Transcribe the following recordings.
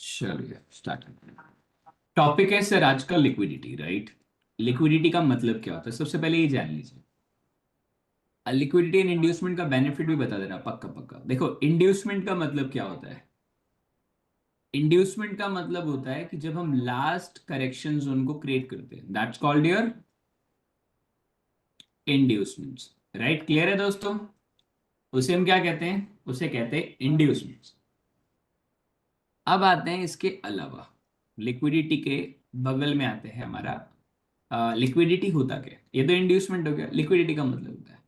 चलिए start. Topic है sir आज का लिक्विडिटी, राइट। लिक्विडिटी का मतलब क्या होता है, सबसे पहले ये जान लीजिए। लिक्विडिटी एंड इंड्यूसमेंट का बेनिफिट भी बता दे रहा पक्का पक्का। देखो, इंड्यूसमेंट का मतलब क्या होता है। इंड्यूसमेंट का मतलब होता है कि जब हम लास्ट करेक्शन जोन को क्रिएट करते हैं, that's called your inducements. Right, clear है दोस्तों। उसे हम क्या कहते हैं, उसे कहते हैं इंड्यूसमेंट्स। अब आते हैं इसके अलावा, लिक्विडिटी के बगल में आते हैं हमारा लिक्विडिटी होता क्या है। ये तो इंड्यूसमेंट हो गया, लिक्विडिटी का मतलब होता है।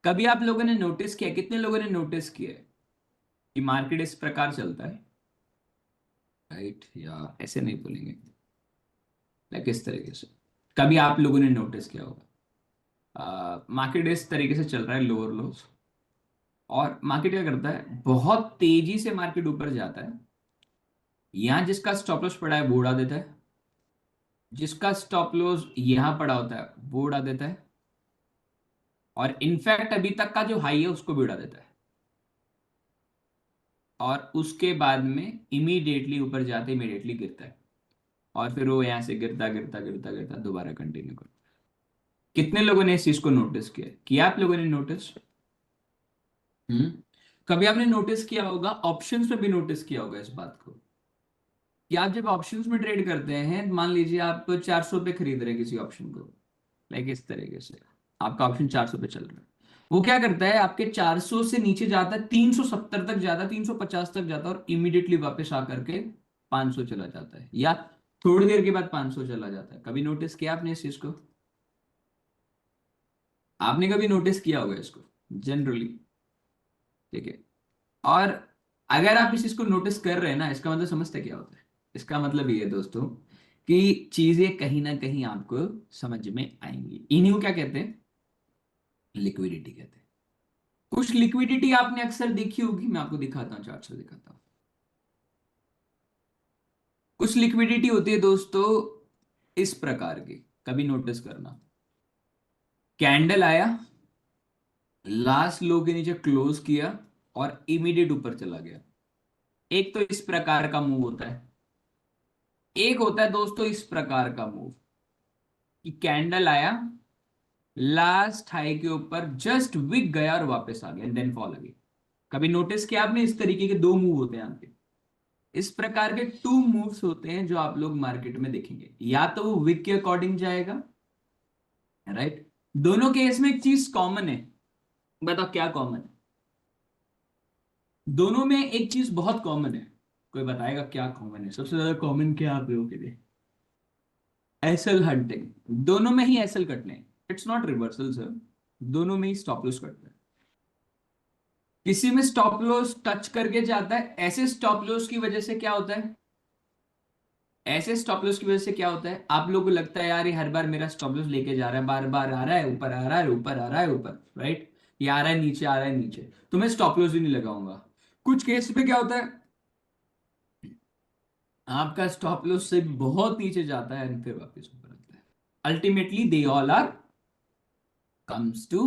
कभी आप लोगों ने नोटिस किया, कितने लोगों ने नोटिस किया है कि मार्केट इस प्रकार चलता है, राइट, या ऐसे नहीं बोलेंगे, लाइक इस तरीके से। कभी आप लोगों ने नोटिस किया होगा मार्केट इस तरीके से चल रहा है, लोअर लोस। और मार्केट क्या करता है, बहुत तेजी से मार्केट ऊपर जाता है। यहां जिसका स्टॉप लॉस पड़ा है वो उड़ा देता है, जिसका स्टॉप लॉस यहां पड़ा होता है वो उड़ा देता है, और इनफैक्ट अभी तक का जो हाई है उसको भी उड़ा देता है। और उसके बाद में इमीडिएटली ऊपर जाते इमीडिएटली गिरता है, और फिर वो यहां से गिरता गिरता गिरता गिरता दोबारा कंटिन्यू करता है। कितने लोगों ने इस चीज को नोटिस किया आप लोगों ने नोटिस। हम्म कभी आपने नोटिस किया होगा, ऑप्शंस में भी नोटिस किया होगा इस बात को, कि आप जब ऑप्शंस में ट्रेड करते हैं, मान लीजिए आप 400 पे खरीद रहे हैं किसी ऑप्शन को, लाइक इस तरीके से आपका ऑप्शन 400 पे चल रहा है। वो क्या करता है, आपके 400 से नीचे जाता है, 370 तक जाता है, 350 तक जाता है, और इमीडिएटली वापस आकर के 500 चला जाता है, या थोड़ी देर के बाद 500 चला जाता है। कभी नोटिस किया आपने इस चीज को, आपने कभी नोटिस किया होगा इसको जनरली, ठीक है। और अगर आप इस चीज को नोटिस कर रहे हैं ना, इसका मतलब समझते क्या होता है। इसका मतलब ये है दोस्तों, कि चीजें कहीं ना कहीं आपको समझ में आएंगी। इन्हीं को क्या कहते हैं, लिक्विडिटी कहते हैं। कुछ लिक्विडिटी आपने अक्सर देखी होगी, मैं आपको दिखाता हूँ, चार्ट से दिखाता हूँ। कुछ लिक्विडिटी होती है दोस्तों इस प्रकार की, कभी नोटिस करना। कैंडल आया, लास्ट लो के नीचे क्लोज किया, और इमीडिएट ऊपर चला गया। एक तो इस प्रकार का मूव होता है, एक होता है दोस्तों इस प्रकार का मूव, कि कैंडल आया, लास्ट हाई के ऊपर जस्ट विक गया और वापस आ गया, एंड देन फॉल अगेन। कभी नोटिस किया आपने, इस तरीके के दो मूव होते हैं यहाँ पे। इस प्रकार के टू मूव्स होते हैं जो आप लोग मार्केट में देखेंगे, या तो वो विक के अकॉर्डिंग जाएगा, राइट। दोनों केस में एक चीज कॉमन है, बताओ क्या कॉमन है। दोनों में एक चीज बहुत कॉमन है, कोई बताएगा क्या कॉमन है, सबसे ज्यादा कॉमन क्या आप लोगों के लिए। एसएल हंटिंग, दोनों में ही एसएल कटने। इट्स नॉट रिवर्सल सर, दोनों में ही स्टॉप लॉस कटना है। किसी में स्टॉप लॉस टच करके जाता है, ऐसे स्टॉप लॉस की वजह से क्या होता है, ऐसे स्टॉप लॉस की वजह से क्या होता है, आप लोगों को लगता है यार ये हर बार मेरा स्टॉप लॉस लेके जा रहा है, बार बार आ रहा है, ऊपर आ रहा है, ऊपर आ रहा है, ऊपर, राइट। ये आ रहा है नीचे, आ रहा है नीचे, तो मैं स्टॉप लॉस ही नहीं लगाऊंगा। कुछ केस पे क्या होता है, आपका स्टॉप लॉस से बहुत नीचे जाता है and फिर वापस ऊपर आता है। Ultimately they all are comes to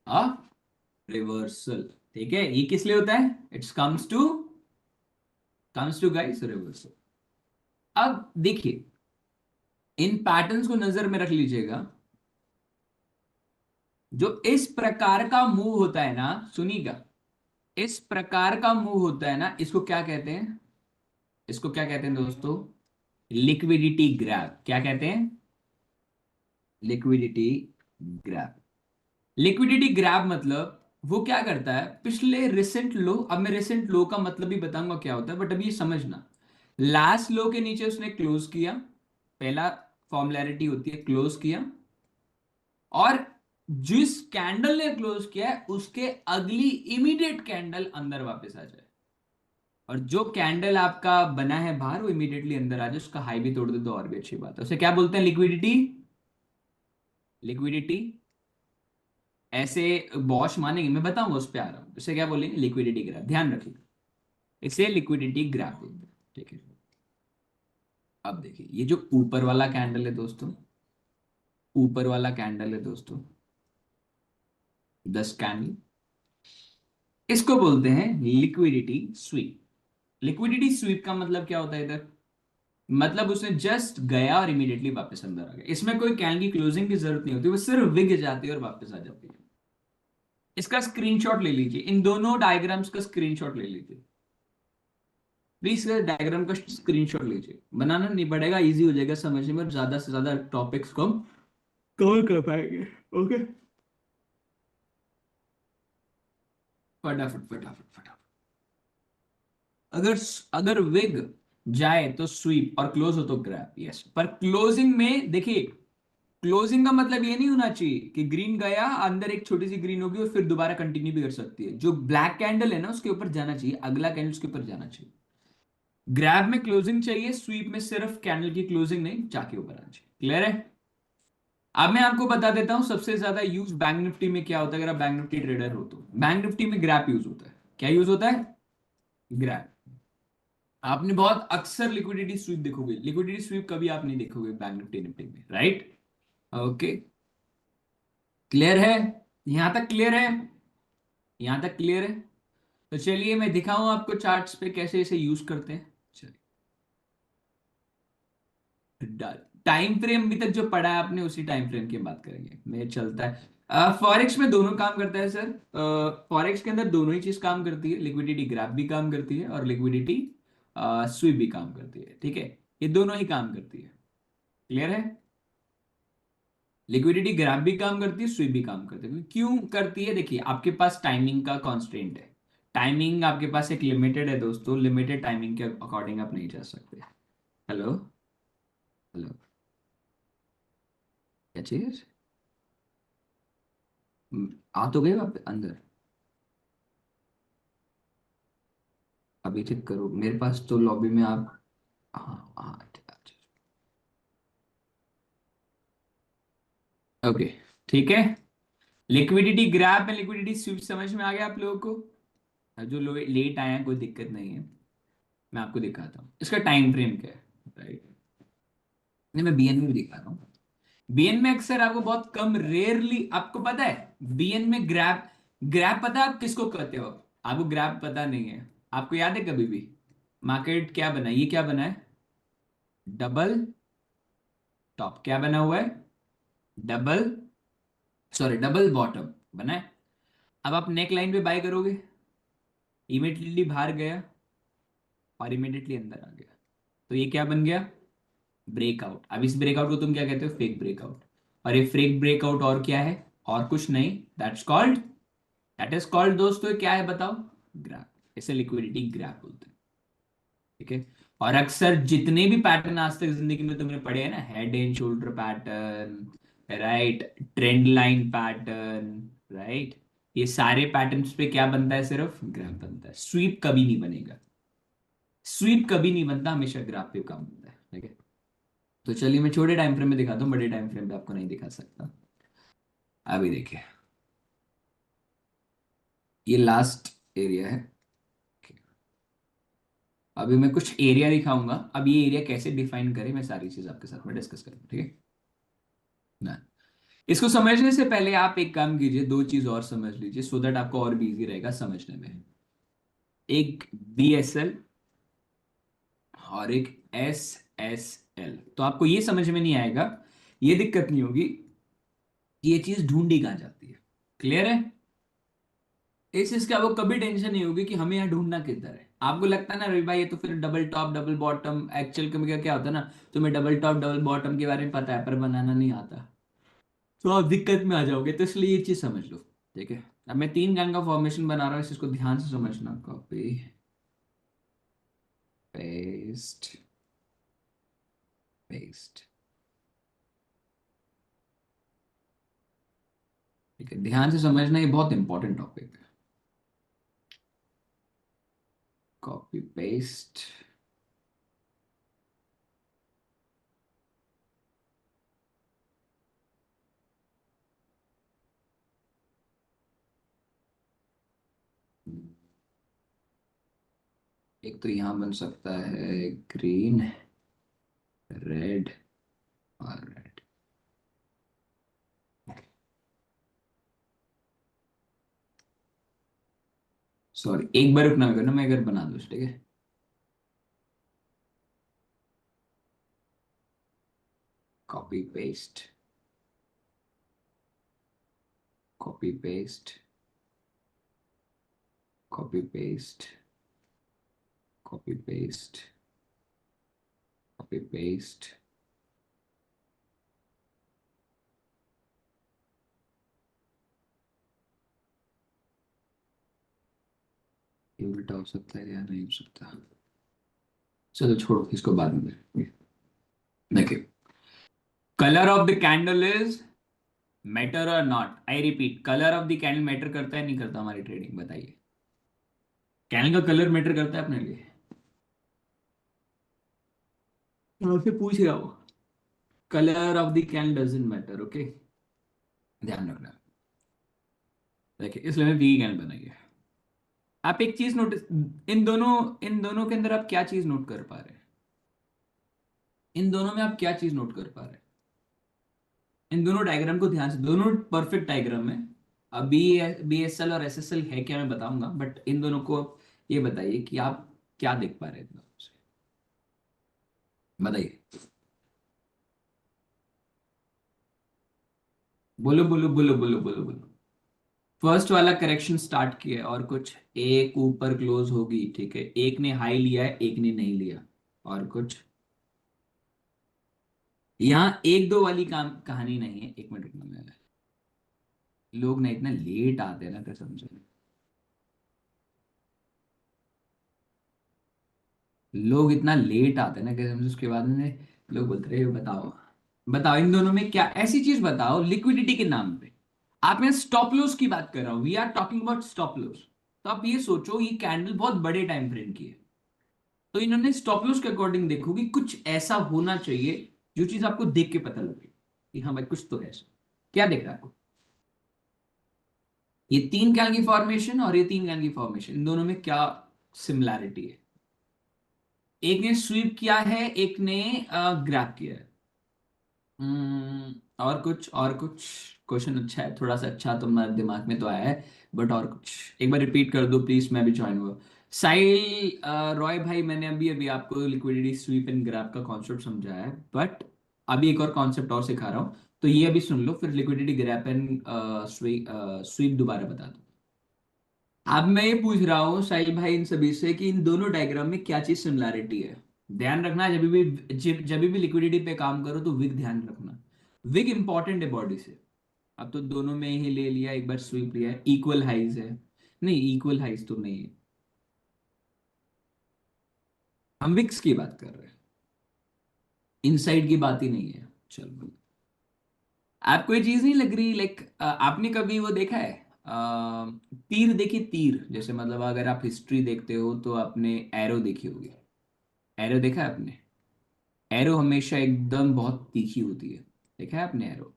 a reversal. ठीक है, ये किस लिए होता है, it's comes to guys reversal. अब देखिए, इन पैटर्न्स को नजर में रख लीजिएगा। जो इस प्रकार का मूव होता है ना, सुनिएगा, इस प्रकार का मूव होता है ना, इसको क्या कहते हैं, इसको क्या कहते हैं दोस्तों, लिक्विडिटी ग्रैब। क्या कहते हैं, लिक्विडिटी ग्रैब। लिक्विडिटी ग्रैब मतलब वो क्या करता है, पिछले रिसेंट लो, अब मैं रिसेंट लो का मतलब भी बताऊंगा क्या होता है, बट अभी ये समझना। लास्ट लो के नीचे उसने क्लोज किया, पहला फॉर्मुलैरिटी होती है क्लोज किया, और जिस कैंडल ने क्लोज किया है उसके अगली इमीडिएट कैंडल अंदर वापस आ जाए, और जो कैंडल आपका बना है बाहर वो इमीडिएटली अंदर आ जाए, उसका हाई भी तोड़ दे तो और भी अच्छी बात है। उसे क्या बोलते हैं, लिक्विडिटी। लिक्विडिटी ऐसे बॉश मानेंगे, मैं बताऊंगा, उस पर आ रहा हूं। इसे क्या बोलेंगे, लिक्विडिटी ग्राफ, ध्यान रखिए, इसे लिक्विडिटी ग्राफ बोलते हैं, ठीक है। अब देखिए, ये जो ऊपर वाला कैंडल है दोस्तों, ऊपर वाला कैंडल है दोस्तों, 10 कैंडल, इसको बोलते हैं लिक्विडिटी स्वीप। लिक्विडिटी स्वीप का मतलब क्या होता है इधर? मतलब उसने जस्ट गया और इमीडिएटली वापस अंदर आ गया, इसमें कोई कैन की क्लोजिंग की जरूरत नहीं होती, वो सिर्फ विग जाती है और वापस आ जाती है। इसका स्क्रीनशॉट ले लीजिए, इन दोनों डायग्राम्स का स्क्रीनशॉट ले लीजिए प्लीज। डायग्राम का स्क्रीनशॉट लीजिए, बनाना नहीं पड़ेगा, इजी हो जाएगा समझने में और ज्यादा से ज्यादा टॉपिक्स को हम कवर कर पाएंगे। ओके, फटाफट फटाफट फटाफट। अगर अगर विग जाए तो स्वीप और क्लोज हो तो ग्रैब, यस। पर क्लोजिंग में देखिए, क्लोजिंग का मतलब ये नहीं होना चाहिए कि ग्रीन गया अंदर एक छोटी सी ग्रीन होगी और फिर दोबारा कंटिन्यू भी कर सकती है। जो ब्लैक कैंडल है ना उसके ऊपर जाना चाहिए, अगला कैंडल उसके ऊपर जाना चाहिए। ग्रैब में क्लोजिंग चाहिए, स्वीप में सिर्फ कैंडल की क्लोजिंग नहीं, जाके ऊपर आना चाहिए। क्लियर है? अब मैं आपको बता देता हूं सबसे ज्यादा यूज बैंक निफ्टी में क्या होता है। अगर आप बैंक निफ्टी ट्रेडर हो तो बैंक निफ्टी में ग्रैप यूज होता है। क्या यूज होता है? ग्रैप। आपने बहुत अक्सर लिक्विडिटी स्वीप देखोगे, लिक्विडिटी स्वीप कभी आप नहीं देखोगे बैंक निफ्टी निफ्टी में, राइट? ओके, क्लियर है? यहां तक क्लियर है? यहां तक क्लियर है? तो चलिए मैं दिखाऊं आपको चार्ट्स पे कैसे इसे यूज करते हैं। चलिए, टाइम फ्रेम अभी तक जो पढ़ा है आपने उसी टाइम फ्रेम की बात करेंगे, मैं चलता है। फॉरेक्स में दोनों काम करता है सर। फॉरेक्स के अंदर दोनों ही चीज काम करती है, लिक्विडिटी ग्रैब भी काम करती है और लिक्विडिटी स्वीप भी काम करती है। ठीक है, ये दोनों ही काम करती है। क्लियर है? लिक्विडिटी ग्रैब भी काम करती है, स्वीप भी काम करती है। क्यों करती है? देखिए, आपके पास टाइमिंग का कॉन्स्टेंट है। टाइमिंग आपके पास एक लिमिटेड है दोस्तों, लिमिटेड टाइमिंग के अकॉर्डिंग आप नहीं जा सकते। हेलो? हेलो? क्या चीज? आ तो गए आप अंदर? अभी चेक करो मेरे पास तो लॉबी में आप। हाँ हाँ, ओके, ठीक है। लिक्विडिटी ग्रैब में लिक्विडिटी स्वीप समझ में आ गया आप लोगों को? जो लेट आए हैं कोई दिक्कत नहीं है, मैं आपको दिखाता हूँ इसका टाइम फ्रेम क्या है। राइट, नहीं मैं बीएन में भी दिखा रहा हूँ। बीएन में अक्सर आपको बहुत कम, रेयरली आपको पता है बीएन में ग्रैब, ग्रैब पता है आप किसको कहते हो? आपको ग्रैब पता नहीं है? आपको याद है कभी भी मार्केट क्या बना है? ये क्या बना है? Double top. क्या बना हुआ है? डबल, सॉरी डबल बॉटम बना है। अब आप नेक लाइन पे बाय करोगे, इमीडिएटली बाहर गया और इमीडिएटली अंदर आ गया, तो ये क्या बन गया? ब्रेकआउट। अब इस ब्रेकआउट को तुम क्या कहते हो? Fake breakout. और ये फेक ब्रेकआउट और क्या है? और कुछ नहीं, दैट इज कॉल्ड दोस्तों क्या है बताओ? ग्राफ। इसे लिक्विडिटी ग्राफ बोलते हैं। ठीक है, और अक्सर जितने भी पैटर्न आज तक जिंदगी में तुमने पढ़े हैं ना, head and shoulder pattern, right, trend line pattern, right, ये सारे पैटर्न्स पे क्या बनता है? सिर्फ ग्राफ बनता है, स्वीप कभी नहीं बनेगा। स्वीप कभी नहीं बनता, हमेशा ग्राफ पे काम बनता है। ठीक है, तो चलिए मैं छोटे टाइम फ्रेम में दिखाता हूँ, बड़े टाइम फ्रेम पे आपको नहीं दिखा सकता। अभी देखिए, ये लास्ट एरिया है। अभी मैं कुछ एरिया दिखाऊंगा, अब ये एरिया कैसे डिफाइन करें मैं सारी चीज आपके साथ में डिस्कस करूंगा। ठीक है ना? इसको समझने से पहले आप एक काम कीजिए, दो चीज और समझ लीजिए सो दैट आपको और भी इजी रहेगा समझने में। एक बीएसएल और एक एसएसएल। तो आपको ये समझ में नहीं आएगा, ये दिक्कत नहीं होगी कि ये चीज ढूंढी कहाँ जाती है। क्लियर है? इस चीज का आपको कभी टेंशन नहीं होगी कि हमें यहाँ ढूंढना किधर है। आपको लगता है ना रवि भाई ये तो फिर double top double bottom, actual में क्या क्या होता है ना, तुम्हें डबल टॉप डबल बॉटम के बारे में पता है पर बनाना नहीं आता, तो आप दिक्कत में आ जाओगे। तो इसलिए ये चीज समझ लो। ठीक है, अब मैं तीन गन का फॉर्मेशन बना रहा हूँ, इसको ध्यान से समझना। Copy, paste, paste. ठीक है, ध्यान से समझना, ये बहुत इंपॉर्टेंट टॉपिक है। Copy paste. एक तो यहां बन सकता है ग्रीन, रेड और रेड। सॉरी, एक बार रुकना करना, मैं अगर बना दूँ, ठीक है? Copy paste, copy paste, copy paste, copy paste, copy paste. ये उल्टा हो सकता है या नहीं हो सकता, चलो छोड़ो इसको बाद में। देखिए, colour of the candle is matter और not. I repeat, colour of the candle matter करता है नहीं करता हमारी ट्रेडिंग, बताइए। कैंडल का कलर मैटर करता है अपने लिए? आपसे पूछ रहा हूँ, colour of the candle doesn't matter, okay, ध्यान रखना। देखिए, इसलिए मैं वी कैंडल बनाई है। आप एक चीज नोटिस, इन दोनों के अंदर आप क्या चीज नोट कर पा रहे हैं? इन दोनों में आप क्या चीज नोट कर पा रहे हैं? इन दोनों डायग्राम को ध्यान से, दोनों परफेक्ट डायग्राम है। अभी BSL और SSL है क्या मैं बताऊंगा, बट इन दोनों को ये बताइए कि आप क्या देख पा रहे हैं इन दोनों से, बताइए। बोलो बोलो बोलो बोलो बोलो बोलो। फर्स्ट वाला करेक्शन स्टार्ट किया है, और कुछ एक ऊपर क्लोज होगी, ठीक है, एक ने हाई लिया है, एक ने नहीं लिया, और कुछ यहाँ एक दो वाली काम कहानी नहीं है। एक मिनट रुकना, मैं, लोग ना इतना लेट आते हैं ना कसम से, लोग इतना लेट आते हैं ना कसम से, उसके बाद में लोग बोलते रहे बताओ, बताओ इन दोनों में क्या ऐसी चीज बताओ लिक्विडिटी के नाम पे। आप मैं स्टॉप लॉस की बात कर रहा हूं, we are talking about stop loss. तो आप ये सोचो, ये कैंडल बहुत बड़े टाइम फ्रेम की है, तो इन्होंने स्टॉप लॉस के अकॉर्डिंग देखो कि कुछ ऐसा होना चाहिए जो चीज आपको देख के पता लगे कि हाँ भाई कुछ तो है ऐसा। क्या देख रहा है आपको? ये तीन कैंडल की फॉर्मेशन और ये तीन कैंडल की फॉर्मेशन, इन दोनों में क्या सिमिलैरिटी है? एक ने स्वीप किया है, एक ने ग्रैब किया है। और कुछ क्वेश्चन अच्छा है, थोड़ा सा अच्छा तुम्हारे दिमाग में तो आया है, बट और कुछ एक बार रिपीट कर दो प्लीज, मैं भी ज्वाइन हुआ। साहिल रॉय भाई, मैंने अभी अभी आपको लिक्विडिटी स्वीप एंड ग्रैब का कॉन्सेप्ट समझाया है, बट अभी एक और कॉन्सेप्ट और सिखा रहा हूँ, तो ये अभी सुन लो, फिर लिक्विडिटी ग्रैब एंड स्वीप दोबारा बता दो। अब मैं ये पूछ रहा हूँ साहिल भाई इन सभी से कि इन दोनों डायग्राम में क्या चीज सिमिलैरिटी है? ध्यान रखना, जब भी लिक्विडिटी पे काम करो तो विग ध्यान रखना। विग इंपॉर्टेंट है बॉडी से। अब तो दोनों में ही ले लिया, एक बार स्वीप लिया है, इक्वल हाइज है। नहीं, इक्वल हाइज तो नहीं है, हम विक्स की बात कर रहे हैं, इनसाइड की बात ही नहीं है। चलो, आपको ये चीज नहीं लग रही लाइक, आपने कभी वो देखा है, तीर देखी, तीर जैसे, मतलब अगर आप हिस्ट्री देखते हो तो आपने एरो देखी होगी। एरो देखा है आपने? एरो हमेशा एकदम बहुत तीखी होती है, देखा है आपने एरो?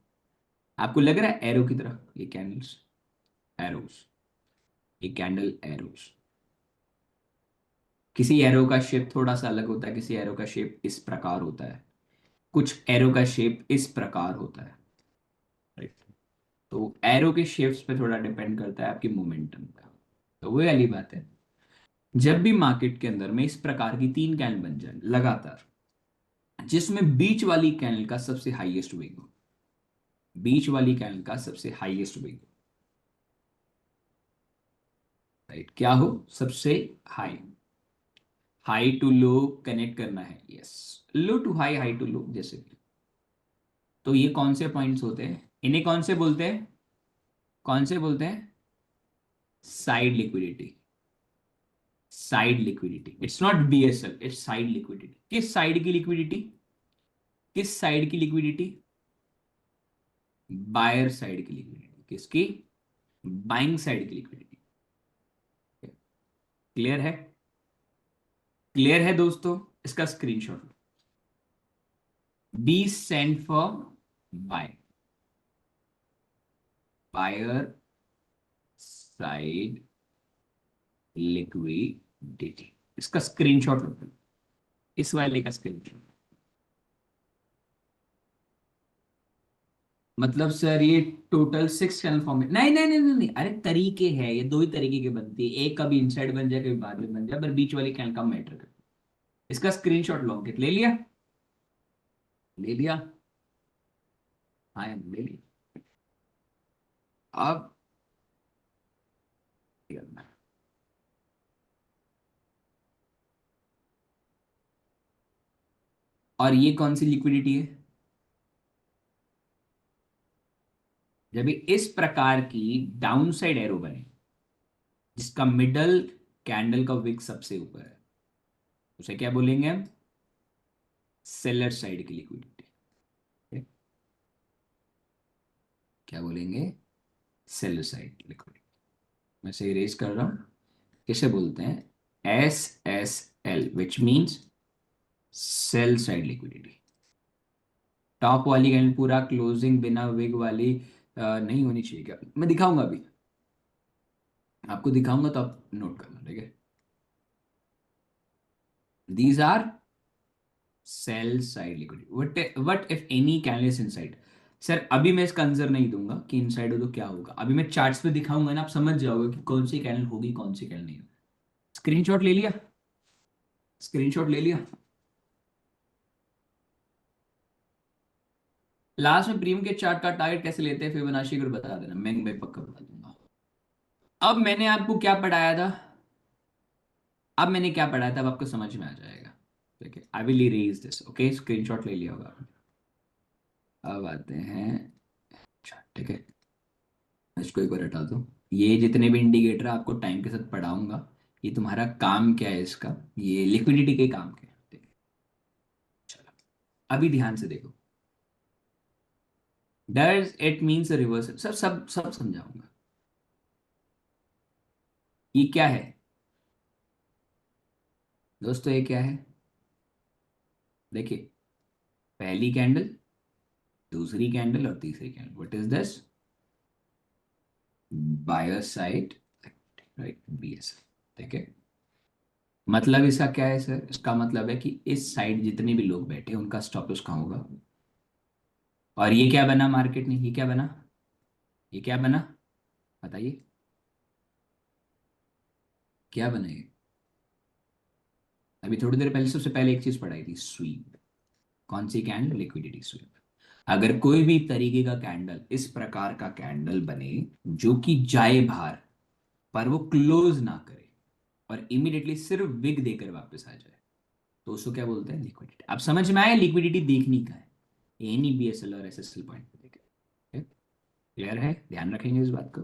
आपको लग रहा है एरो की तरह ये कैंडल्स, एरोस, ये कैंडल एरोस? किसी एरो का शेप थोड़ा सा अलग होता है, किसी एरो का शेप इस प्रकार होता है, कुछ एरो का शेप इस प्रकार होता है, राइट? तो एरो के शेप्स पे थोड़ा डिपेंड करता है आपकी मोमेंटम का। तो वो वाली बात है, जब भी मार्केट के अंदर में इस प्रकार की तीन कैंडल बन जाए लगातार, जिसमें बीच वाली कैंडल का सबसे हाईएस्ट वेग हो, बीच वाली कैंडल का सबसे हाईएस्ट वेग, राइट, क्या हो? सबसे high, high to low connect करना है, yes, low to high, high to low जैसे भी। तो ये कौन से पॉइंट्स होते हैं? इन्हें कौन से बोलते हैं? कौन से बोलते हैं? Side liquidity. Side liquidity, it's not BSL, it's side liquidity. किस साइड की लिक्विडिटी? किस साइड की लिक्विडिटी? बायर साइड की लिक्विडिटी। किसकी? बाइंग साइड की लिक्विडिटी। क्लियर है? क्लियर है दोस्तों? इसका screenshot, B sent for buy, buyer side liquidity, इसका स्क्रीनशॉट लो, इस वाले का स्क्रीनशॉट। मतलब सर ये टोटल 6 चैनल फॉर्म है? नहीं नहीं नहीं नहीं नहीं, अरे तरीके हैं, ये दो ही तरीके की बनती है, एक कभी इनसाइड बन जाए कभी बाद में बन जाए, पर बीच वाली कैन का मैटर करता है। इसका स्क्रीनशॉट लो, अंकित ले लिया? ले लिया? हाँ या ले ली। अब क्या करना है? और ये कौन सी लिक्विडिटी है? जब ये इस प्रकार की डाउन साइड एरो बने, जिसका मिडल कैंडल का विक सबसे ऊपर है, उसे क्या बोलेंगे हम? सेलर साइड की लिक्विडिटी। क्या बोलेंगे? Seller side liquidity. मैं से इरेज कर रहा हूं। किसे बोलते हैं? SSL, which means cell side liquidity. Top वाली कैंडल पूरा क्लोजिंग बिना विग वाली नहीं होनी चाहिए। क्या मैं दिखाऊंगा अभी, आपको दिखाऊंगा तो आप नोट करना, ठीक है? These are sell side liquidity. What if any candle is inside? Sir अभी मैं इसका आंसर नहीं दूंगा कि इनसाइड हो तो क्या होगा, अभी मैं चार्ट्स पे दिखाऊंगा ना, आप समझ जाओगे कि कौन सी कैंडल होगी कौन सी कैंडल नहीं होगी। स्क्रीनशॉट ले लिया? स्क्रीनशॉट ले लिया? लास्ट में प्रीमियम के चार्ट का टारगेट कैसे लेते हैं फिबोनाची को बता देना, मैं पक्का बता दूंगा। अब मैंने आपको क्या पढ़ाया था? अब मैंने क्या पढ़ाया था अब आपको समझ में आ जाएगा। ठीक है, I will erase this, okay? Screenshot ले लिया होगा आपने। अब आते हैं। अच्छा ठीक है, इसको एक बार हटा दो। ये जितने भी इंडिकेटर आपको टाइम के साथ पढ़ाऊंगा, ये तुम्हारा काम क्या है इसका, ये लिक्विडिटी के काम क्या है, ठीक है? चलो, अभी ध्यान से देखो। Does it means reversal? सब सब सब समझाऊंगा। ये क्या है दोस्तों? ये क्या है? देखिए, पहली कैंडल, दूसरी कैंडल और तीसरी candle, what is this? Buyer side, right? BS, ठीक है? मतलब इसका क्या है सर? इसका मतलब है कि इस साइड जितने भी लोग बैठे हैं उनका स्टॉप लॉस कहाँ होगा? और ये क्या बना मार्केट में? ये क्या बना? ये क्या बना? बताइए, क्या बना ये? अभी थोड़ी देर पहले, सबसे पहले एक चीज पढ़ाई थी, स्वीप। कौन सी कैंडल? Liquidity SVEEP. अगर कोई भी तरीके का कैंडल, इस प्रकार का कैंडल बने जो कि जाए बाहर, पर वो क्लोज ना करे और इमीडिएटली सिर्फ विग देकर वापस आ जाए, तो उसको क्या बोलते हैं? लिक्विडिटी। अब समझ में आया लिक्विडिटी देखनी का है? एनी BSL और SSL पॉइंट पे देखें। क्लियर है? ध्यान रखेंगे इस बात को।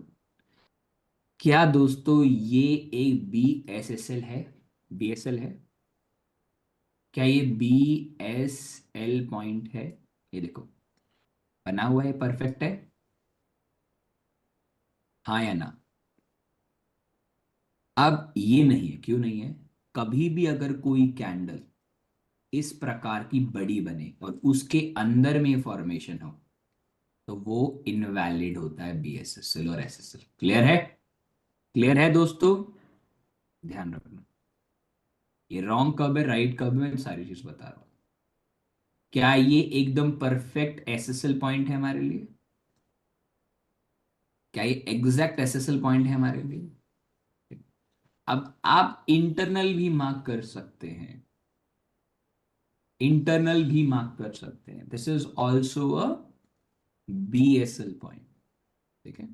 क्या दोस्तों ये एक BSSL है? BSL है? क्या ये BSL पॉइंट है? ये देखो, बना हुआ है, परफेक्ट है। हाँ या ना? अब ये नहीं है, क्यों नहीं है? कभी भी अगर कोई कैंडल इस प्रकार की बड़ी बने और उसके अंदर में फॉर्मेशन हो, तो वो इनवैलिड होता है BSSL और SSL। क्लियर है? क्लियर है दोस्तों? ध्यान रखना, ये रॉन्ग कब है राइट कब है, मैं सारी चीज बता रहा हूँ। क्या ये एकदम परफेक्ट SSL पॉइंट है हमारे लिए? क्या ये एग्जैक्ट SSL पॉइंट है हमारे लिए? अब आप इंटरनल भी मार्क कर सकते हैं, इंटरनल भी मार्क कर सकते हैं। This is also a BSL point, ठीक है?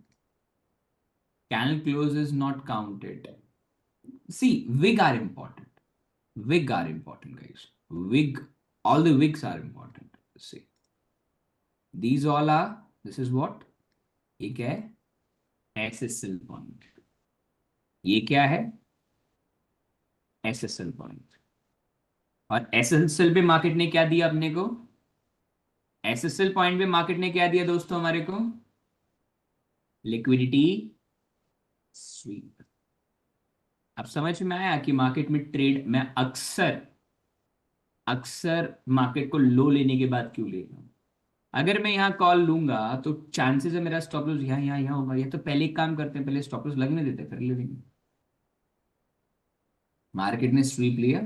Candle close is not counted. See, wig are important. Wig are important, guys. Wig, all the wigs are important. See, these all are, this is what? ये क्या है? SSL point. ये क्या है? SSL point. और SSL पे market ने क्या दिया अपने को? SSL पॉइंट पे मार्केट ने क्या दिया दोस्तों हमारे को? Liquidity SVEEP. अब समझ में आया कि मार्केट में ट्रेड मैं अक्सर अक्सर मार्केट को लो लेने के बाद क्यों ले रहा हूं? अगर मैं यहाँ कॉल लूंगा तो चांसेस है मेरा स्टॉप लॉस यहाँ यहाँ यहाँ होगा। ये तो पहले एक काम करते हैं, पहले स्टॉप लॉस लगने देते हैं, फिर ले लेंगे। मार्केट ने स्वीप लिया,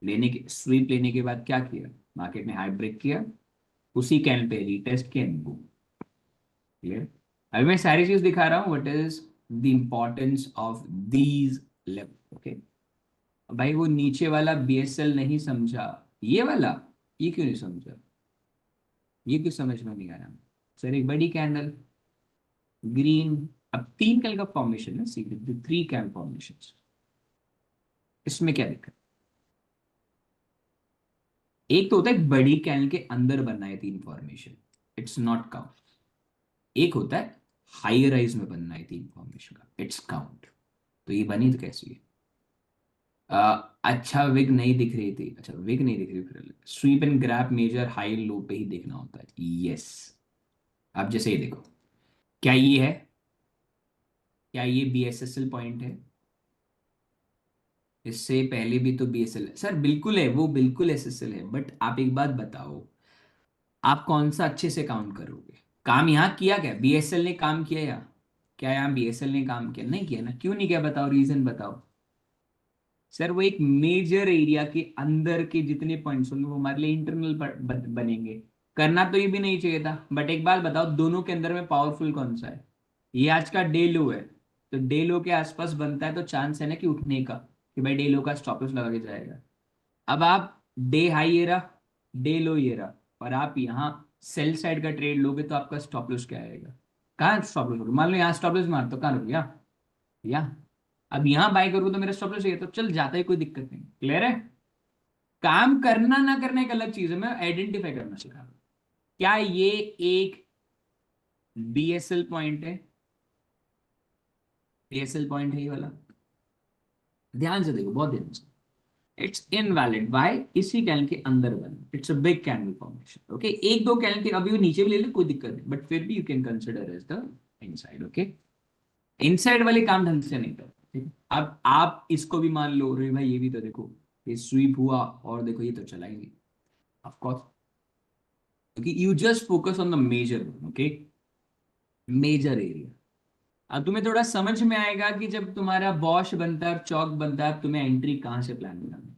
लेने के स्वीप लेने के बाद क्या किया? मार्केट ने हाई ब्रेक किया, उसी कैंडल पे रीटेस्ट किया, boom। क्लियर? अभी मैं सारी चीज दिखा रहा हूँ, what is the importance of these level, okay? भाई वो नीचे वाला BSL नहीं समझा, ये वाला, ये क्यों नहीं समझा? ये कुछ समझ में नहीं आया सर। एक बड़ी कैंडल, ग्रीन। अब तीन कैल का फॉर्मेशन है, सी थ्री कैल फॉर्मेशन, इसमें क्या दिक्कत? एक तो होता है बड़ी कैल के अंदर बनना है तीन फॉर्मेशन, इट्स नॉट काउंट। एक होता है हाई राइज में बनना है तीन फॉर्मेशन का, इट्स काउंट। तो ये बनी तो कैसी है? अच्छा विग नहीं दिख रही थी, अच्छा विग नहीं दिख रही, फिर sweep and grab major high low पे ही देखना होता है, यस। अब जैसे ये देखो, क्या ये है? क्या ये BSSL पॉइंट है? इससे पहले भी तो BSL है सर, बिल्कुल है, वो बिल्कुल SSL है। बट आप एक बात बताओ, आप कौन सा अच्छे से काउंट करोगे? काम यहाँ किया क्या? BSL ने काम किया या? क्या यहाँ BSL ने काम किया? नहीं किया ना। क्यों नहीं किया बताओ, रीजन बताओ। सर वो एक मेजर एरिया के अंदर के जितने पॉइंट्स होंगे वो हमारे लिए इंटरनल बनेंगे। करना तो ये भी नहीं चाहिए था। बट एक बात बताओ, दोनों के अंदर में पावरफुल कौन सा है? ये आज का डे लो है, तो डे लो के आसपास बनता है तो चांस है ना कि उठने का, कि भाई डे लो का स्टॉप लॉस लगा के जाएगा। अब आप डे हाई ये रहा, डे लो ये रहा, और आप यहाँ सेल साइड का ट्रेड लोगे तो आपका स्टॉप लॉस क्या आएगा? कहाँ स्टॉप लॉस? मान लो यहाँ स्टॉप लॉस मार तो कहाँ रुक गया? या अब यहाँ बाय करूँ तो मेरा स्टॉप लॉस चाहिए, तो चल जाता है, कोई दिक्कत नहीं। क्लियर है? काम करना ना करना एक अलग चीज है, मैं आइडेंटिफाई करना सिखा रहा हूं। क्या ये एक BSL पॉइंट है? BSL पॉइंट है ये वाला? ध्यान से देखो, बहुत ध्यान से। इट्स इनवैलिड, बाय इसी कैंडल के अंदर बना, it's a big candle formation. Okay, एक दो कैंडल के अभी वो नीचे भी ले ले, कोई दिक्कत नहीं, बट फिर भी you can consider as the inside. Okay, inside वाले काम ढंग से नहीं करते, ठीक है? अब आप इसको भी मान लो, रे भाई ये भी तो देखो, ये स्वीप हुआ और देखो ये तो चला ही नहीं। ऑफ कोर्स, क्योंकि you just focus on the major, okay, major area. अब तुम्हें थोड़ा समझ में आएगा कि जब तुम्हारा बॉश बनता है और चौक बनता है, तुम्हें एंट्री कहां से प्लान करना है।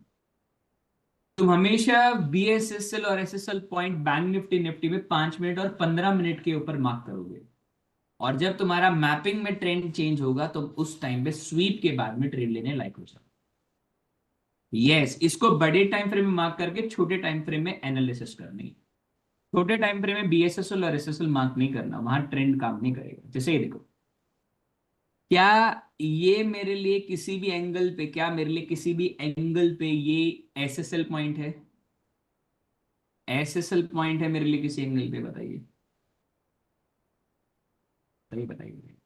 तुम हमेशा BSSL और SSL point bank Nifty Nifty में 5 मिनट और 15 मिनट के ऊपर मार्क करोगे। और जब तुम्हारा मैपिंग में ट्रेंड चेंज होगा तो उस टाइम पे स्वीप के बाद में ट्रेड लेने लायक हो जाओ। यस, इसको बड़े टाइम फ्रेम में मार्क करके छोटे टाइम फ्रेम में एनालिसिस करनी है। छोटे टाइम फ्रेम में BSSL और SSL मार्क नहीं करना, वहां ट्रेंड काम नहीं करेगा। जैसे ये देखो, क्या ये मेरे लिए किसी भी एंगल पे, क्या मेरे लिए किसी भी एंगल पे ये SSL पॉइंट है? SSL पॉइंट है मेरे लिए किसी एंगल पे? बताइए, बताइए, बताइए।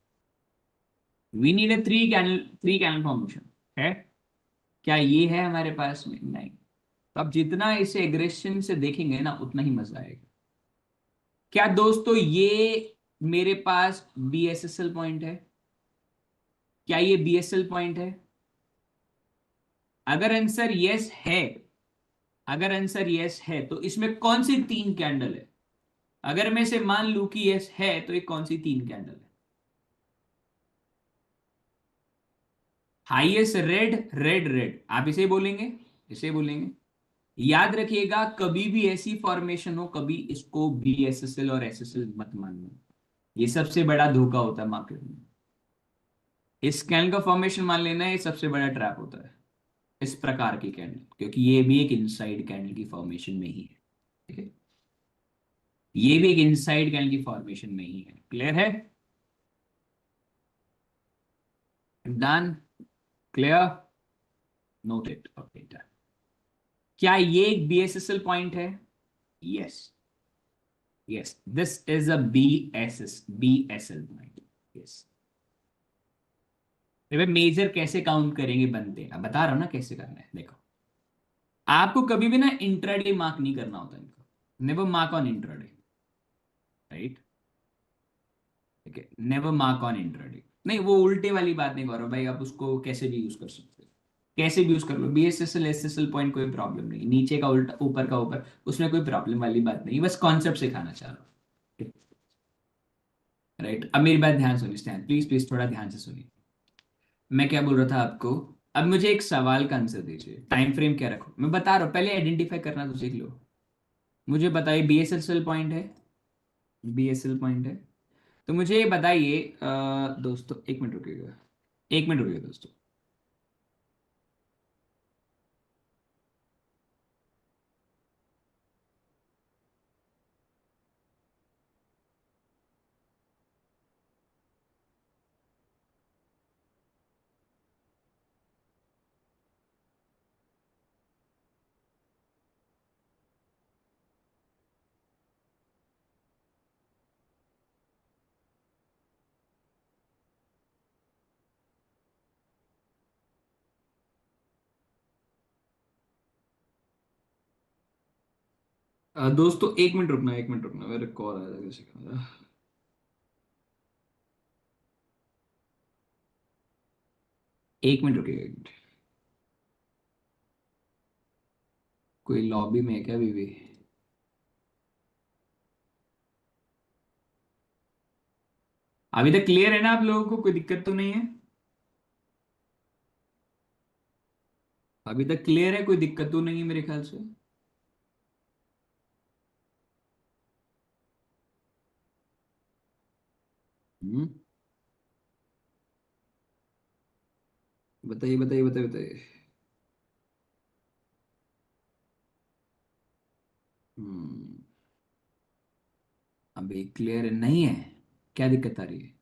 We need a three candle formation है। क्या ये है हमारे पास में? नहीं। तो आप जितना इसे एग्रेशन से देखेंगे ना, उतना ही मजा आएगा। क्या दोस्तों ये मेरे पास BSSL पॉइंट है? क्या ये BSL पॉइंट है? अगर आंसर यस है, अगर आंसर यस है तो इसमें कौन सी तीन कैंडल है? अगर मैं इसे मान लू कि यस है, तो ये कौन सी तीन कैंडल है? हाईएस्ट रेड, रेड रेड, आप इसे बोलेंगे, इसे बोलेंगे। याद रखिएगा, कभी भी ऐसी फॉर्मेशन हो, कभी इसको BSSL और SSL मत मानना। ये सबसे बड़ा धोखा होता है मार्केट में। इस कैंडल का फॉर्मेशन मान लेना, ये सबसे बड़ा ट्रैप होता है इस प्रकार की कैंडल, क्योंकि ये भी एक इनसाइड कैंडल की फॉर्मेशन में ही है। ठीक है, ये भी एक इनसाइड कैंडल की फॉर्मेशन में ही है। क्लियर है? Done? Clear? Noted? Okay done. क्या ये एक BSSL पॉइंट है? Yes, yes, this is a BSL point. Yes. Major कैसे काउंट करेंगे बनते हैं, अब बता रहा हूं ना कैसे करना है। देखो, आपको कभी भी ना इंट्राडे मार्क नहीं करना होता इनको। Never mark on intraday, right? ठीक है, नेवर मार्क ऑन इंट्राडे। नहीं, वो उल्टे वाली बात नहीं कर रहा भाई, आप उसको कैसे भी यूज कर सकते हो, कैसे भी यूज कर लो। BSSL SSL पॉइंट कोई प्रॉब्लम नहीं, नीचे का उल्टा ऊपर का ऊपर, उसमें कोई प्रॉब्लम वाली बात नहीं, बस कॉन्सेप्ट सिखाना चाह रहा हूँ। राइट, अब मेरी बात ध्यान सुनिए, स्टैन प्लीज प्लीज थोड़ा ध्यान से सुनिए। मैं क्या बोल रहा था आपको? अब मुझे एक सवाल का आंसर दीजिए, टाइम फ्रेम क्या रखो, मैं बता रहा हूँ, पहले आइडेंटिफाई करना तो सीख लो। मुझे बताइए, BSSL पॉइंट है? BSL पॉइंट है? तो मुझे ये बताइए, दोस्तों एक मिनट रुकिएगा, एक मिनट रुकिएगा दोस्तों। दोस्तों एक मिनट रुकना, एक मिनट रुकना, मेरे कॉल आया था किसी का। 1 मिनट रुकिएगा, 1 मिनट। कोई लॉबी में है क्या अभी भी? अभी तक क्लियर है ना आप लोगों को? कोई दिक्कत तो नहीं है? अभी तक क्लियर है, कोई दिक्कत तो नहीं है मेरे ख्याल से। हम्म। बताइए बताइए बताइए बताइए। हम्म। अभी क्लियर नहीं है? क्या दिक्कत आ रही है?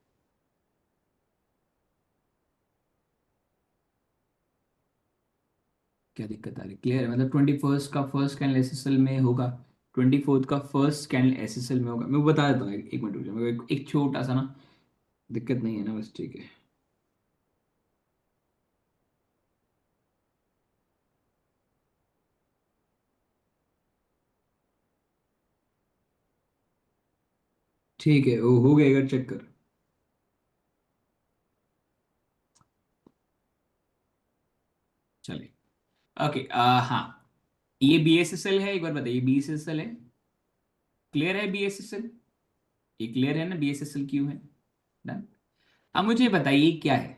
क्या दिक्कत आ रही है? क्लियर है मतलब 21st का फर्स्ट कैंडल एसएसएल में होगा। 24th का फर्स्ट कैंडल एसएसएल में होगा। मैं वो बता देता हूँ, एक मिनट रुक जाओ, मेरे को एक छोटा सा ना, दिक्कत नहीं है ना, बस ठीक है। ठीक है, वो हो गया, अगर चेक कर। चलिए। ओके, हाँ। ये बीएसएसएल है, एक बार बताइए, बीएसएसएल है? क्लियर है बीएसएसएल? ये क्लियर है ना बीएसएसएल क्यों है? डन। अब मुझे बताइए क्या है?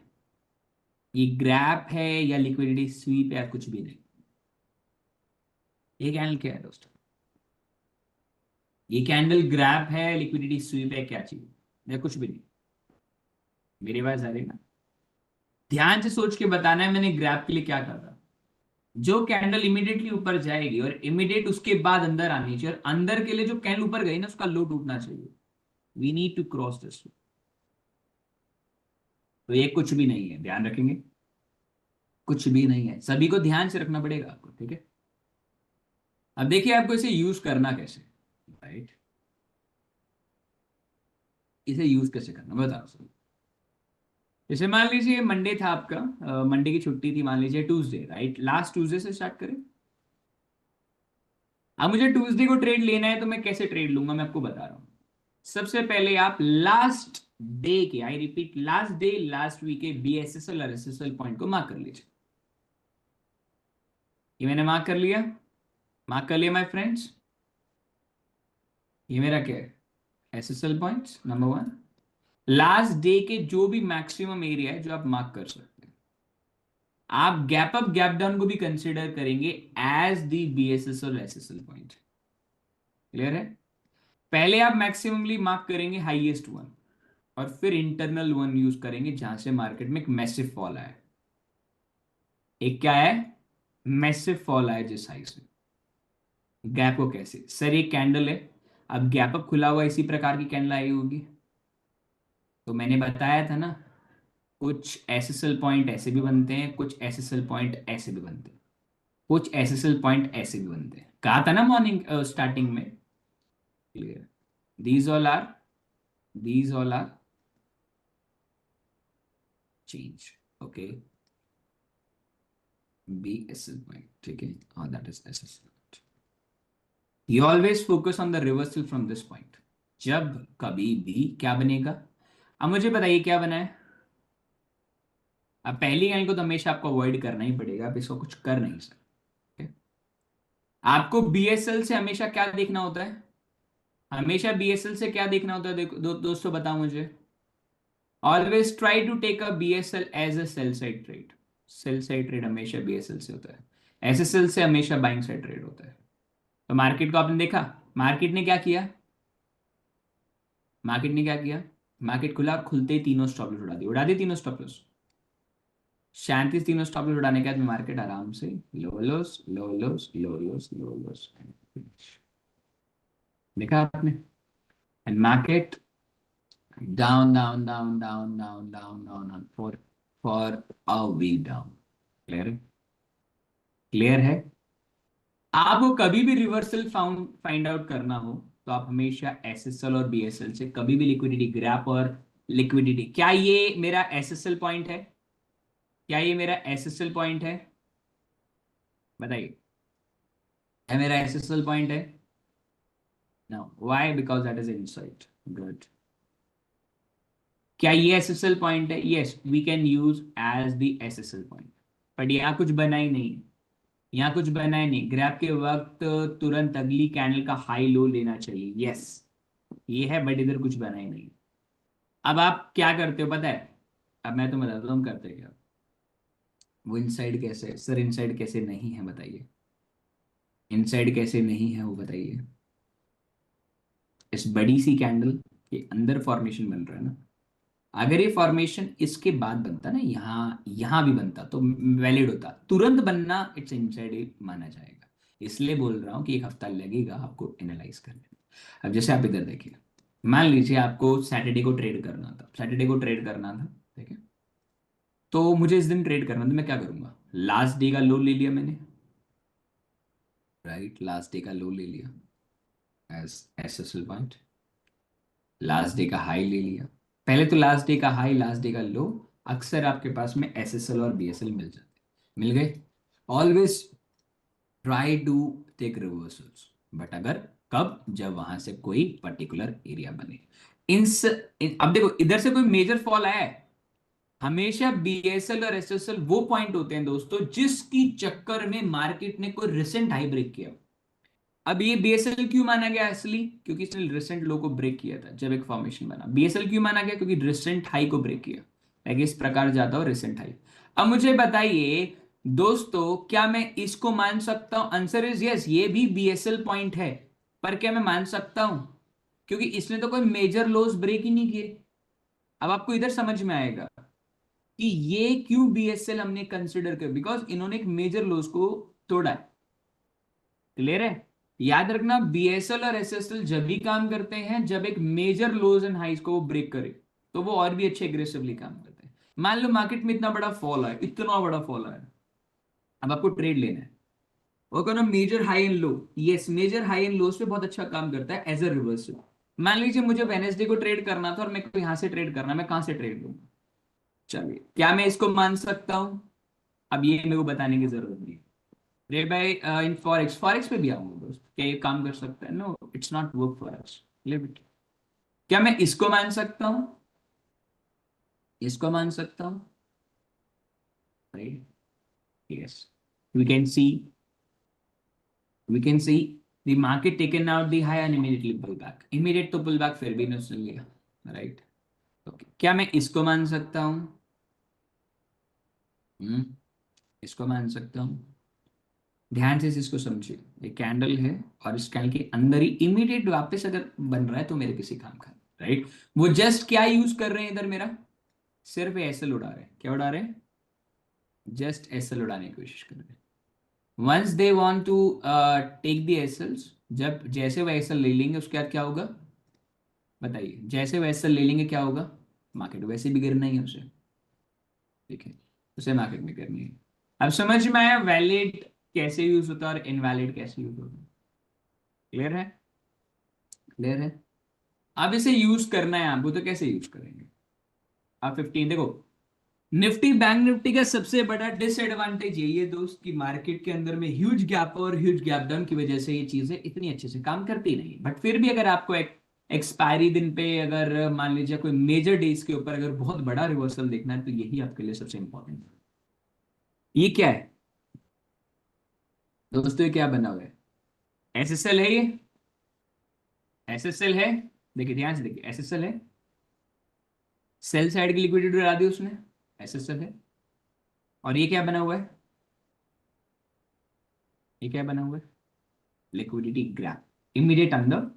ये ग्रैप है या लिक्विडिटी स्वीप है या कुछ भी नहीं? ये कैंडल क्या है दोस्तों? ये कैंडल ग्रैप है, लिक्विडिटी स्वीप है, क्या चीज? या कुछ भी नहीं? मेरी बात आ रही है ना? ध्यान से सोच के बताना है मैंने ग्रैप के लिए क्या कहा था। जो कैंडल इमीडिएटली ऊपर जाएगी और इमीडिएट उसके बाद अंदर आनी चाहिए, और अंदर के लिए जो कैंडल ऊपर गई ना, उसका लो टूटना चाहिए। We need to cross this. तो ये कुछ भी नहीं है, ध्यान रखेंगे। कुछ भी नहीं है, सभी को ध्यान से रखना पड़ेगा आपको, ठीक है? अब देखिए आपको इसे यूज करना कैसे, राइट? इसे यूज कैसे करना मैं बता रहा हूँ। जैसे मान लीजिए मंडे था आपका, मंडे की छुट्टी थी, मान लीजिए ट्यूसडे, राइट? लास्ट ट्यूसडे से स्टार्ट करें। अब मुझे ट्यूसडे को ट्रेड लेना है, तो मैं कैसे ट्रेड लूंगा मैं आपको बता रहा हूँ। सबसे पहले आप लास्ट डे के, I repeat, last day last week के बीएसएसएल और एसएसएल पॉइंट को मार्क कर लीजिए। ये मैंने मार्क कर लिया। मार्क कर लिया माय फ्रेंड्स। ये मेरा क्या है? SSL points number 1। Last day के जो भी मैक्सिमम एरिया है जो आप मार्क कर सकते हैं, आप गैप अप गैप डाउन को भी कंसीडर करेंगे एज दी बीएसएस और एसएसएल पॉइंट। क्लियर है? पहले आप मैक्सिममली मार्क करेंगे हाईएस्ट वन, और फिर इंटरनल वन यूज करेंगे जहां से मार्केट में एक मैसिव फॉल आया। एक क्या है? मैसिव फॉल आया जिस हाई से। गैप को कैसे सर, एक कैंडल है, अब गैप अप खुला हुआ इसी प्रकार की कैंडल आई होगी। तो मैंने बताया था ना, कुछ एसएसएल पॉइंट ऐसे भी बनते हैं, कुछ एसएसएल पॉइंट ऐसे भी बनते हैं, कुछ एसएसएल पॉइंट ऐसे भी बनते हैं, कहा था ना मॉर्निंग स्टार्टिंग में। Clear? These all are, these all are change. Okay. B S L point, ठीक है, हाँ that is SSL point. You always focus on the reversal from this point. जब कभी भी क्या बनेगा? अब मुझे बताइए क्या बना है। अब पहली लाइन को तो हमेशा आपको अवॉइड करना ही पड़ेगा, आप इसको कुछ कर नहीं सकते। आपको बीएसएल से हमेशा क्या देखना होता है? हमेशा बीएसएल से क्या देखना होता है? देखो दोस्तों बताओ मुझे। Always try to take a BSL as a sell side trade. Sell side trade हमेशा बीएसएल से होता है। एसएसएल से हमेशा बाइंग साइड ट्रेड होता है। तो मार्केट को आपने देखा, मार्केट ने क्या किया? मार्केट ने क्या किया? मार्केट खुला और खुलते ही तीनों स्टॉप लॉस उड़ा दिए, उड़ा दिए तीनों स्टॉप लॉस। शांति से तीनों स्टॉप लॉस उड़ाने के बाद में मार्केट आराम से लो लॉस लो लॉस लो लॉस लो लॉस। देखा आपने? And market down, down, down, down, down, down, down, down for a week down. Clear? Clear है? आपको कभी भी रिवर्सल फाउंड फाइंड आउट करना हो, तो आप हमेशा एसएसएल और बीएसएल से कभी भी लिक्विडिटी ग्रैप और लिक्विडिटी, क्या ये मेरा एसएसएल पॉइंट है? क्या ये मेरा एसएसएल पॉइंट है? बताइए। है मेरा एसएसएल पॉइंट है? No, why? Because that is inside. Good. क्या ये एसएसएल पॉइंट है? Yes, we can use as the SSL point, but यहाँ कुछ बना ही नहीं। यहाँ कुछ बना ही नहीं। ग्रैप के वक्त तुरंत अगली कैंडल का हाई लो लेना चाहिए। यस, ये है, बट इधर कुछ बना ही नहीं। अब आप क्या करते हो पता है? अब मैं तुम्हें बताता हूँ हम करते हैं क्या। वो इनसाइड कैसे है सर? इनसाइड कैसे नहीं है बताइए? इनसाइड कैसे नहीं है वो बताइए? इस बड़ी सी कैंडल के अंदर फॉर्मेशन बन रहा है ना। अगर ये फॉर्मेशन इसके बाद बनता ना, यहाँ यहाँ भी बनता तो वैलिड होता। तुरंत बनना इट्स इनसाइड माना जाएगा। इसलिए बोल रहा हूँ कि एक हफ्ता लगेगा आपको एनालाइज करने में। अब जैसे आप इधर देखिए, मान लीजिए आपको सैटरडे को ट्रेड करना था, सैटरडे को ट्रेड करना था, ठीक है? तो मुझे इस दिन ट्रेड करना था, मैं क्या करूंगा? लास्ट डे का लो ले लिया मैंने, राइट? लास्ट डे का लो ले लिया as SSL point. Last day का हाई ले लिया। पहले तो लास्ट डे का हाई, लास्ट डे का लो, अक्सर आपके पास में एसएसएल और बीएसएल मिल जाते हैं। मिल गए। Always try to take reversals, but अगर कब? जब वहां से कोई पर्टिकुलर एरिया बने। अब देखो, इधर से कोई मेजर फॉल आया है? हमेशा बीएसएल और एसएसएल वो पॉइंट होते हैं दोस्तों जिसकी चक्कर में मार्केट ने कोई रिसेंट हाई ब्रेक किया। अब ये बीएसएल क्यों माना गया असली? क्योंकि इसने रिसेंट लो को ब्रेक किया था जब एक फॉर्मेशन बना। बीएसएल क्यों माना गया? क्योंकि रिसेंट हाई को ब्रेक किया। लाइक इस प्रकार जाता हो रिसेंट हाई। अब मुझे बताइए दोस्तों, क्या मैं इसको मान सकता हूं? आंसर इज यस, ये भी बीएसएल पॉइंट है। पर क्या मैं मान सकता हूं? क्योंकि इसने तो कोई मेजर लोस ब्रेक ही नहीं किए। अब आपको इधर समझ में आएगा कि ये क्यों बीएसएल हमने कंसिडर कर, बिकॉज इन्होंने एक मेजर लोस को तोड़ा है। क्लियर है? याद रखना, बीएसएल और एसएसएल जब भी काम करते हैं जब एक मेजर लोज एंड हाइज को वो ब्रेक करे, तो वो और भी अच्छे एग्रेसिवली काम करते हैं। मान लो मार्केट में इतना बड़ा फॉल आया, इतना बड़ा फॉल आया, अब आपको ट्रेड लेना है। वो कहना major high and low, yes, major high and lows पे बहुत अच्छा काम करता है एज अ रिवर्सल। मान लीजिए मुझे वेनेसडे को ट्रेड करना था और मेरे को यहां से ट्रेड करना, मैं कहां से ट्रेड लूंगा? चलिए, क्या मैं इसको मान सकता हूं? अब ये मेरे को बताने की जरूरत नहीं। रे भाई, इन फॉरेक्स, फॉरेक्स पे भी आऊंगा दोस्त, क्या ये काम कर सकता है? No, it's not work for us. Leave it. क्या मैं इसको मान सकता हूं? इसको मान सकता हूं, right? Yes, we can see, we can see the market taken out the high and immediately pull back. Immediate तो पुल बैक फिर भी नहीं सुन लिया, राइट? ओके, क्या मैं इसको मान सकता हूं? हम्म, इसको मान सकता हूं। ध्यान से इसको समझिए, ये कैंडल है और इस कैंडल के अंदर ही इमीडिएट वापस अगर बन रहा है तो मेरे किसी काम का, राइट? वो जस्ट क्या यूज कर रहे हैं इधर मेरा? सिर्फ एसएल उड़ा रहे हैं। क्या उड़ा रहे हैं? जस्ट एसएल उड़ाने की कोशिश कर रहे हैं। Once they want to take the SLs, जब जैसे वो एसएल ले लेंगे उसके बाद क्या होगा बताइए? जैसे वो एसएल ले लेंगे क्या होगा? मार्केट वैसे भी गिरना ही है उसे, ठीक है? उसे मार्केट में करनी है। अब समझ में आया वैलिड कैसे यूज होता है और इनवैलिड कैसे यूज होता है? क्लियर है? क्लियर है? अब इसे यूज करना है आपको, तो कैसे यूज करेंगे? आप 15 देखो, निफ्टी बैंक निफ्टी का सबसे बड़ा डिसएडवांटेज यही है दोस्त कि मार्केट के अंदर में ह्यूज गैप और ह्यूज गैप डाउन की वजह से ये चीजें इतनी अच्छे से काम करती नहीं। बट फिर भी अगर आपको एक एक्सपायरी दिन पे अगर मान लीजिए कोई मेजर डेज के ऊपर अगर बहुत बड़ा रिवर्सल देखना है तो यही आपके लिए सबसे इंपॉर्टेंट है। ये क्या है दोस्तों? ये क्या बना हुआ है? एसएसएल है ये, एसएसएल है। देखिए ध्यान से देखिए, एसएसएल है। सेल साइड की लिक्विडिटी उड़ा दी उसने, एसएसएल है। और ये क्या बना हुआ है? ये क्या बना हुआ है? Liquidity graph. इमीडिएट अंदर,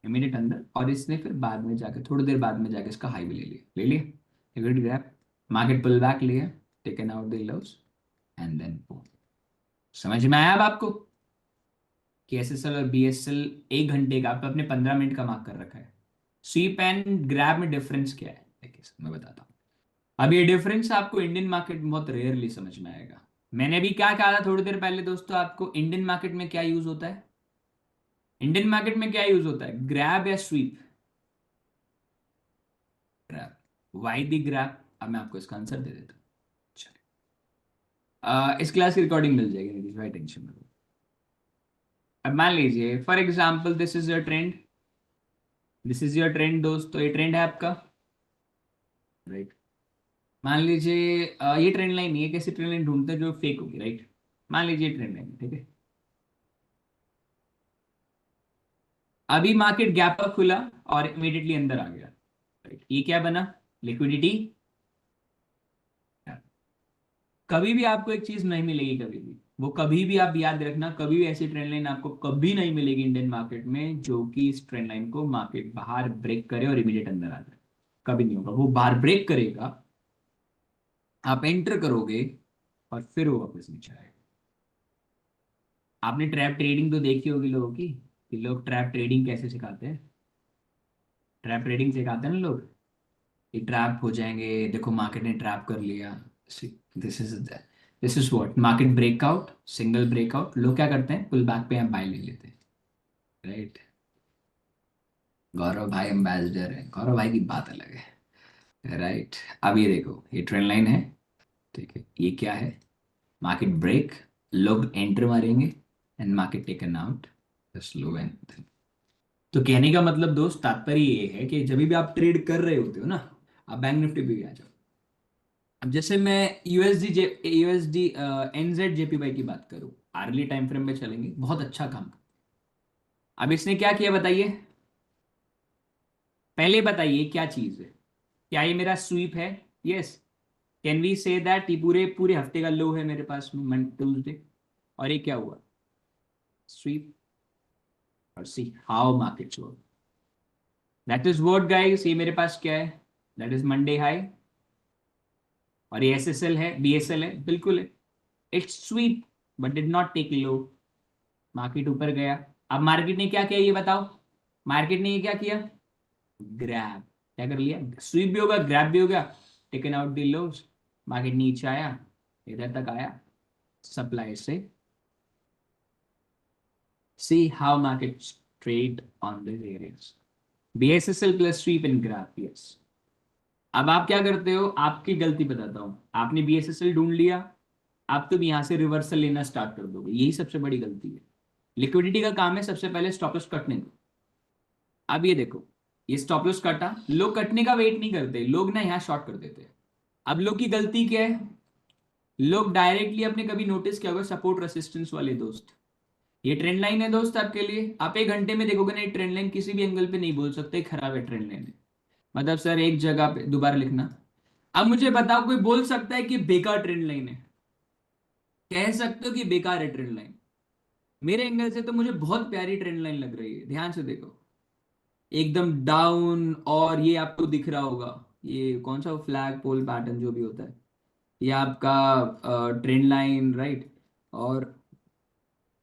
इमीडिएट अंदर, और इसने फिर बाद में जाकर थोड़ी देर बाद में जाकर इसका हाई भी ले लिया, ले लिया liquidity graph. Market pull back लिया, taken out the loss and then समझ में आया अब आपको कि एसएसएल और बीएसएल 1 घंटे का आपने 15 मिनट का मार्क कर रखा है। स्वीप एंड ग्रैब में डिफरेंस क्या है देखिए, मैं बताता हूँ। अब ये डिफरेंस आपको इंडियन मार्केट में बहुत रेयरली समझ में आएगा। मैंने भी क्या कहा था थोड़ी देर पहले दोस्तों, आपको इंडियन मार्केट में क्या यूज होता है? इंडियन मार्केट में क्या यूज होता है? ग्रैब या स्वीप? ग्रैब। वाई दी ग्रैब? अब मैं आपको इसका आंसर दे देता हूँ। चलिए, इस क्लास की रिकॉर्डिंग मिल जाएगी, भाई टेंशन में। अब मान लीजिए for example this is a trend, this is your trend दोस्त, तो ये ट्रेंड है आपका, राइट। मान लीजिए ये ट्रेंड लाइन नहीं है, कैसी ट्रेंड लाइन ढूंढते हैं जो फेक होगी, राइट। मान लीजिए ट्रेंड लाइन, ठीक है। अभी मार्केट गैप अप खुला और इमीडिएटली अंदर आ गया, राइट। ये क्या बना, लिक्विडिटी। कभी भी आपको एक चीज नहीं मिलेगी, कभी भी वो, कभी भी आप याद रखना, कभी भी ऐसी ट्रेंड लाइन आपको कभी नहीं मिलेगी इंडियन मार्केट में जो कि इस ट्रेंड लाइन को मार्केट बाहर ब्रेक करे और इमीडिएट अंदर आ जाए। कभी नहीं होगा, वो बाहर ब्रेक करेगा, आप एंटर करोगे और फिर वो वापस नीचे आएगा। आपने ट्रैप ट्रेडिंग तो देखी होगी लोगों की, कि लोग ट्रैप ट्रेडिंग कैसे सिखाते हैं। ट्रैप ट्रेडिंग सिखाते हैं ना लोग, कि ट्रैप हो जाएंगे, देखो मार्केट ने ट्रैप कर लिया। This is what market breakout, single breakout, लोग क्या करते हैं, पुल बैक पे हम बाय ले लेते हैं, राइट। गौरव भाई एम्बेसडर है, गौरव भाई की बात अलग है, राइट। अब ये देखो, ये ट्रेंड लाइन है, ठीक है। ये क्या है, मार्केट ब्रेक, लोग एंटर मारेंगे and market taken out, slow and. तो कहने का मतलब दोस्त, तात्पर्य ये है कि जब भी आप ट्रेड कर रहे होते हो ना, आप बैंक निफ्टी पे भी आ जाओ। अब जैसे मैं यूएसडी एनजेड जेपीवाई की बात करूं, आर्ली टाइम फ्रेम में चलेंगे, बहुत अच्छा काम। अब इसने क्या किया बताइए, पहले बताइए क्या चीज है, क्या ये मेरा स्वीप है? Yes. Can we say that ये पूरे पूरे हफ्ते का लो है मेरे पास में ट्यूजडे, और ये क्या हुआ, स्वीप। और see how markets work, that is what guys, ये मेरे पास क्या है, दैट इज मंडे हाई, और ये एसएसएल है, बीएसएल है, बिल्कुल है। It's sweep but did not take low, market ऊपर गया। अब मार्केट ने क्या किया ये बताओ, मार्केट ने ये क्या किया, ग्रैब। क्या कर लिया, स्वीप भी होगा, ग्रैब भी होगा, taken out the lows, market नीचे आया, इधर तक आया, सप्लाई से। See how market trade on this areas, BSSL plus sweep in grab, yes. अब आप क्या करते हो, आपकी गलती बताता हूं, आपने बीएसएसएल ढूंढ लिया, आप तुम यहां से रिवर्सल लेना स्टार्ट कर दोगे, यही सबसे बड़ी गलती है। लिक्विडिटी का काम है सबसे पहले स्टॉप लॉस कटने दो। अब ये देखो, ये स्टॉप लॉस कटा, लोग कटने का वेट नहीं करते, लोग ना यहाँ शॉर्ट कर देते हैं। अब लोग की गलती क्या है, लोग डायरेक्टली, अपने कभी नोटिस किया होगा सपोर्ट रेसिस्टेंस वाले दोस्त, ये ट्रेंड लाइन है दोस्त आपके लिए, आप एक घंटे में देखोगे ना, ये ट्रेंड लाइन किसी भी एंगल पे नहीं बोल सकते खराब है ट्रेंड लाइन है। मतलब सर एक जगह पे दोबारा लिखना। अब मुझे बताओ, कोई बोल सकता है कि बेकार ट्रेंड लाइन है? कह सकते हो कि बेकार है ट्रेंड लाइन? मेरे एंगल से तो मुझे बहुत प्यारी ट्रेंड लाइन लग रही है, ध्यान से देखो, एकदम डाउन, और ये आपको दिख रहा होगा, ये कौन सा फ्लैग पोल पैटर्न जो भी होता है, ये आपका ट्रेंड लाइन, राइट। और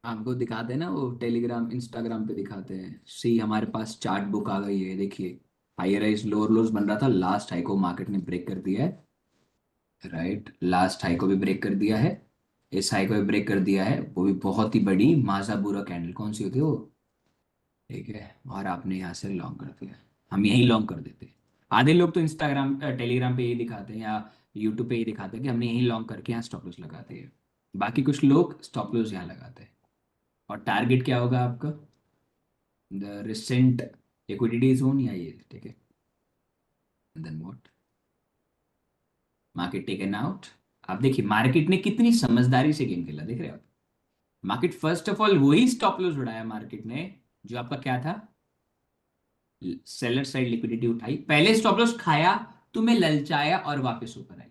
आपको दिखाते हैं ना वो, टेलीग्राम इंस्टाग्राम पे दिखाते हैं, सी हमारे पास चार्ट बुक आ गई है, देखिए हाई राइज लोअर लोज बन रहा था, लास्ट हाई को मार्केट ने ब्रेक कर दिया है, राइट। लास्ट हाई को भी ब्रेक कर दिया है, इस हाई को भी ब्रेक कर दिया है, वो भी बहुत ही बड़ी माजा बुरा कैंडल, कौन सी होती है वो, ठीक है। और आपने यहाँ से लॉन्ग कर दिया, हम यही लॉन्ग कर देते। आधे लोग तो इंस्टाग्राम टेलीग्राम पे यही दिखाते हैं या यूट्यूब पे यही दिखाते हैं कि हमने यही लॉन्ग करके यहाँ स्टॉप लॉस लगाते हैं, बाकी कुछ लोग स्टॉप लॉस यहाँ लगाते हैं। और टारगेट क्या होगा आपका, द रिसेंट लिक्विडिटी जोन, या ये, ठीक है। Then what, market taken out. आप देखिए मार्केट ने कितनी समझदारी से गेम खेला, देख रहे हो आप। मार्केट फर्स्ट ऑफ ऑल वही स्टॉप लॉस उड़ाया मार्केट ने, जो आपका क्या था, सेलर साइड लिक्विडिटी उठाई, पहले स्टॉप लॉस खाया, तुम्हें ललचाया और वापस ऊपर आई,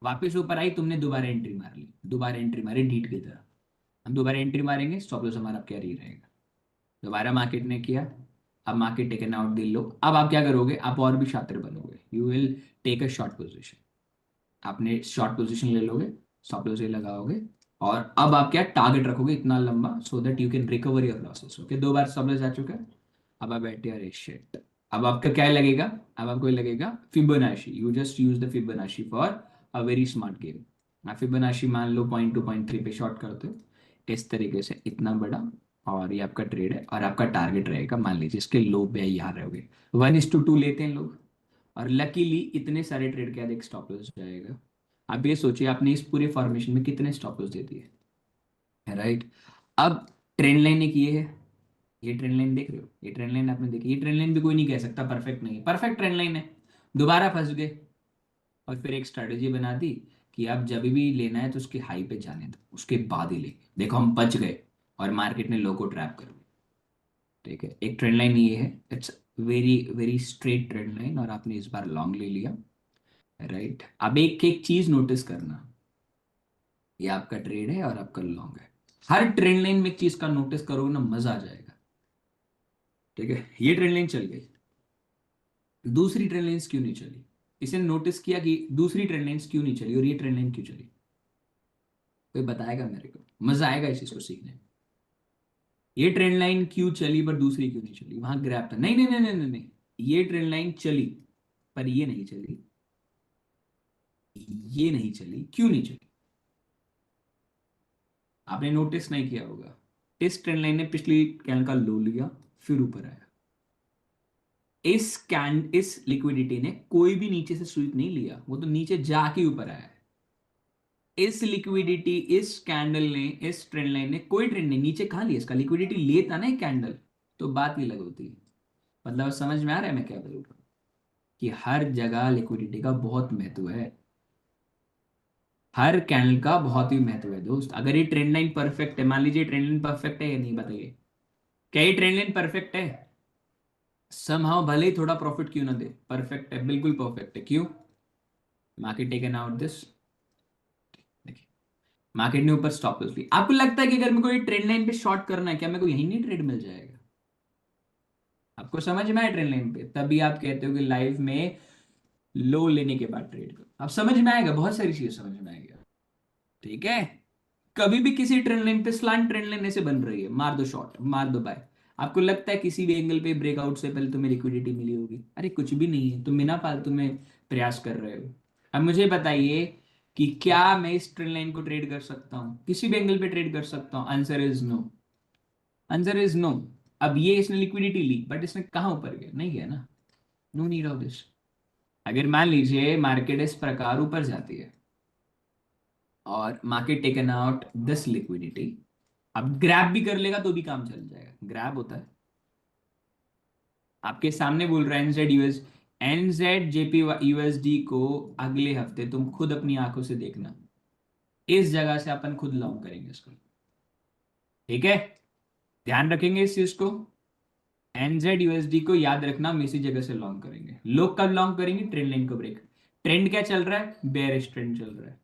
वापस ऊपर आई, तुमने दोबारा एंट्री मार ली, दोबारा एंट्री मारी ढीठ की तरह। हम दोबारा एंट्री मारेंगे, स्टॉप लॉस हमारा क्या रही रहेगा, दोबारा मार्केट ने किया। अब मार्केट टेकन आउट दिल लो, अब आप क्या करोगे, आप और भी शातिर बनोगे, you will take a short position, आपने शॉर्ट पोजीशन ले लोगे, स्टॉप लॉस ये लगाओगे, और अब आप क्या टारगेट रखोगे इतना लंबा, so that you can recover your losses. Okay, दो बार स्टॉप लॉस आ चुका है, अब आप बैठे, अरे शिट। अब आपका क्या लगेगा, अब आपको ये लगेगा Fibonacci, you just use the Fibonacci for a very smart game. आप फिबोनाची मान लो 0.2 0.3 पे शॉर्ट करते हो, इस तरीके से इतना बड़ा, और ये आपका ट्रेड है, और आपका टारगेट रहेगा, मान लीजिए इसके लो पे यहाँ रहोगे, 1:2 लेते हैं लोग, और लकीली इतने सारे ट्रेड के बाद एक स्टॉप लॉस जाएगा। आप ये सोचिए आपने इस पूरे फॉर्मेशन में कितने स्टॉप लॉस दे दिए, राइट। अब ट्रेंड लाइन एक ये है, ये ट्रेंड लाइन देख रहे हो, ये ट्रेंड लाइन आपने देखी, ये ट्रेंड लाइन भी कोई नहीं कह सकता परफेक्ट नहीं है, परफेक्ट ट्रेंड लाइन है। दोबारा फंस गए। और फिर एक स्ट्रेटेजी बना दी कि अब जब भी लेना है तो उसके हाई पे जाने दो, उसके बाद ही लेंगे। देखो हम बच गए और मार्केट ने लो को ट्रैप कर लिया। ठीक है, एक ट्रेंड लाइन ये है, it's very very straight trend line, और आपने इस बार लॉन्ग ले लिया। राइट, अब एक एक चीज नोटिस करना, ये आपका ट्रेड है और आपका लॉन्ग है। हर ट्रेंड लाइन में एक चीज का नोटिस करोगे ना, मजा आ जाएगा। ठीक है, ये ट्रेंड लाइन चल गई, दूसरी ट्रेंड लाइन क्यों नहीं चली? इसे नोटिस किया कि दूसरी ट्रेंड लाइन क्यों नहीं चली और ये ट्रेंड लाइन क्यों चली? कोई बताएगा मेरे को, मजा आएगा इस चीज को सीखने में। ये ट्रेंड लाइन क्यों चली पर दूसरी क्यों नहीं चली? वहां ग्रैप था, नहीं नहीं नहीं नहीं नहीं नहीं। ये ट्रेंड लाइन चली पर ये नहीं चली, ये नहीं चली, क्यों नहीं चली? आपने नोटिस नहीं किया होगा। इस ट्रेंड लाइन ने पिछली कैंडल का लो लिया, फिर ऊपर आया। इस लिक्विडिटी ने कोई भी नीचे से स्वीप नहीं लिया, वो तो नीचे जाके ऊपर आया है। इस लिक्विडिटी, इस कैंडल ने, इस ट्रेंड लाइन ने कोई ट्रेंड नहीं नीचे कहा लिया, इसका लिक्विडिटी लेता ना कैंडल तो बात ही अलग होती। मतलब समझ में आ रहा है मैं क्या बोल रहा हूँ? कि हर जगह लिक्विडिटी का बहुत महत्व है, हर कैंडल का बहुत ही महत्व है दोस्त। अगर ये ट्रेंड लाइन परफेक्ट है, मान लीजिए ट्रेंड लाइन परफेक्ट है या नहीं, बताइए। क्या ये ट्रेंड लाइन परफेक्ट है? समहाउ भले ही थोड़ा प्रॉफिट क्यों ना दे, परफेक्ट है, बिल्कुल परफेक्ट है। क्यों? मार्केट टेकन आउट दिस, देखिए, मार्केट ने ऊपर स्टॉप लॉस ली। आपको लगता है कि अगर मेरे को ये ट्रेंड लाइन पे शॉर्ट करना है, क्या मेरे को यहीं नहीं ट्रेड मिल जाएगा? आपको समझ में आया ट्रेंड लाइन पे? तभी आप कहते हो कि लाइफ में लो लेने के बाद ट्रेड करो। आप समझ में आएगा, बहुत सारी चीजें समझ में आएगा। ठीक है, कभी भी किसी ट्रेंड लाइन पे स्लांट ट्रेंड लाइन ऐसे बन रही है, मार दो शॉट, मार दो बाय। आपको लगता है किसी भी एंगल पे ब्रेकआउट से पहले तुम्हें लिक्विडिटी मिली होगी? अरे कुछ भी नहीं है, तुम बिना फालतू में प्रयास कर रहे हो। अब मुझे बताइए कि क्या मैं इस ट्रेंड लाइन को ट्रेड कर सकता हूँ, किसी भी एंगल पे ट्रेड कर सकता हूँ? Answer is no, answer is no. अब ये इसने लिक्विडिटी ली बट इसने कहाँ ऊपर गया? नहीं गया ना, नो नीड ऑफ दिस। अगर मान लीजिए मार्केट इस प्रकार ऊपर जाती है और market taken out this liquidity, अब ग्रैब भी कर लेगा तो भी काम चल जाएगा। ग्रैब होता है, आपके सामने बोल रहा है एनजेड जेपी यूएसडी को अगले हफ्ते तुम खुद अपनी आंखों से देखना, इस जगह से अपन खुद लॉन्ग करेंगे इसको। ठीक है, ध्यान रखेंगे इस चीज को। एनजेड यूएसडी को याद रखना, हम इसी जगह से लॉन्ग करेंगे। लोग कब लॉन्ग करेंगे? ट्रेंड लाइन को ब्रेक। ट्रेंड क्या चल रहा है? बेयरिश ट्रेंड चल रहा है।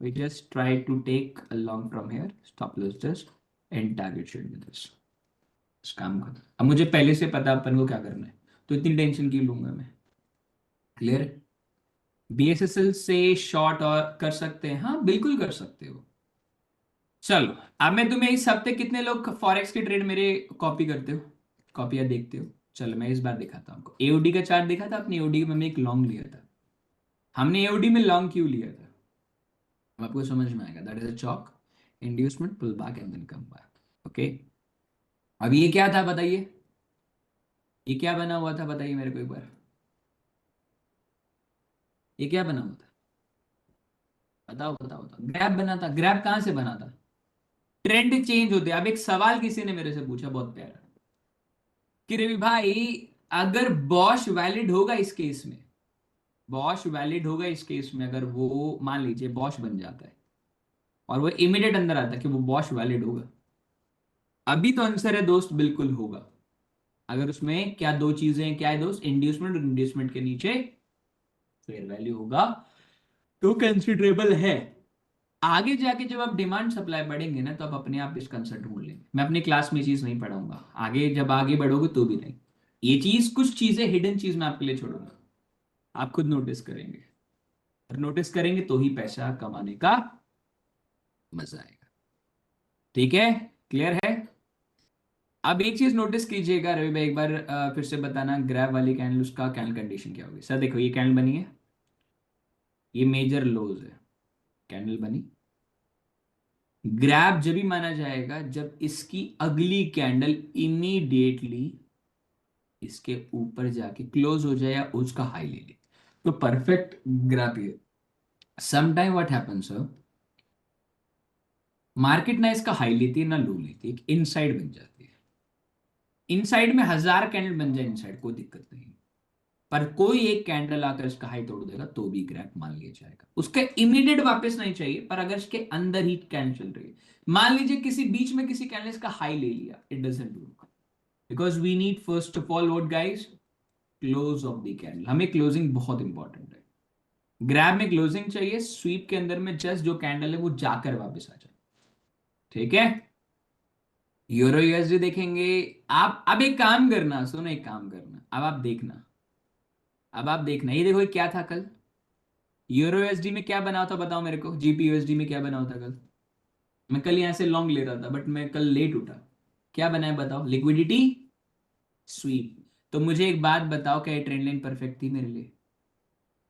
We just try to take along from here, stop loss just and target trade with this। इस काम का अब मुझे पहले से पता अपन को क्या करना है, तो इतनी टेंशन क्यों लूंगा मैं? क्लियर? बीएसएसएल से शॉर्ट और कर सकते हैं, हाँ बिल्कुल कर सकते हो। चलो, अब मैं तुम्हें इस हफ्ते कितने लोग फॉरेक्स के ट्रेड मेरे कॉपी करते हो, कॉपी या देखते हो? चलो मैं इस बार दिखाता हूँ आपको। एओडी का चार्ट देखा था आपने? एओडी में हमने एक लॉन्ग लिया था। हमने एओडी में लॉन्ग क्यों लिया था? अब आपको समझ में आएगा। That is a CHoCH inducement pull back and then come back. Okay, अब ये क्या था बताइए? ये क्या बना हुआ था बताइए मेरे को एक बार। ये क्या बना हुआ था? बताओ बताओ बताओ। ग्रैब बना था। ग्रैब कहां से बना था? ट्रेंड चेंज होते। अब एक सवाल किसी ने मेरे से पूछा बहुत प्यारा, कि रवि भाई, अगर बॉश वैलिड होगा इस केस में, बॉश वैलिड होगा इस केस में, अगर वो मान लीजिए बॉश बन जाता है और वो इमीडिएट अंदर आता है, कि वो बॉश वैलिड होगा? अभी तो आंसर है दोस्त, बिल्कुल होगा। अगर उसमें क्या दो चीजें हैं, क्या है दोस्त? इंड्यूसमेंट, और इंड्यूसमेंट के नीचे फेयर वैल्यू होगा, तो कंसिडरेबल है। आगे जाके जब आप डिमांड सप्लाई बढ़ेंगे ना, तो आप अपने आप इसका आंसर ढूंढ लेंगे। मैं अपनी क्लास में ये चीज नहीं पढ़ाऊंगा, आगे जब आगे बढ़ोगे तो भी नहीं। ये चीज, कुछ चीजें हिडन चीज मैं आपके लिए छोड़ूंगा, आप खुद नोटिस करेंगे। और नोटिस करेंगे तो ही पैसा कमाने का मजा आएगा। ठीक है, क्लियर है? अब एक चीज नोटिस कीजिएगा रवि भाई, एक बार फिर से बताना, ग्रैब वाली कैंडल, उसका कैंडल कंडीशन क्या होगी? सर देखो, ये कैंडल बनी है, ये मेजर लोज है, कैंडल बनी। ग्रैब जब भी माना जाएगा जब इसकी अगली कैंडल इमीडिएटली इसके ऊपर जाके क्लोज हो जाए या उसका हाई ले ले, तो परफेक्ट ग्रैब ये। Sometime what happens sir, market ना इसका हाई लेती है ना लो लेती है, एक इनसाइड बन जाती है। इनसाइड में 1000 कैंडल बन जाए इनसाइड, कोई दिक्कत नहीं, पर कोई एक कैंडल आकर इसका हाई तोड़ देगा तो भी क्रैक मान लिया जाएगा। उसके इमीडिएट वापस नहीं चाहिए, पर अगर इसके अंदर ही कैंडल चल रही है, मान लीजिए किसी बीच में किसी कैंडल इसका हाई ले लिया, it doesn't work, because we need first of all what guys, close of the candle. हमें क्लोजिंग बहुत इंपॉर्टेंट है। ग्रैब में क्लोजिंग चाहिए, स्वीप के अंदर में जस्ट जो कैंडल है वो जाकर वापस आ जाए। ठीक है, यूरो यूएसडी देखेंगे। आप अब एक काम करना, सुनो एक काम करना, अब आप देखना, अब आप देखना, ये देखो ये क्या था कल, यूरो यूएसडी में क्या बना था बताओ मेरे को, जीपी यूएसडी में क्या बना था कल। मैं कल यहां से लॉन्ग ले रहा था बट मैं कल लेट उठा। क्या बना है बताओ, लिक्विडिटी स्वीप। तो मुझे एक बात बताओ, क्या ट्रेंड लाइन परफेक्ट थी मेरे लिए?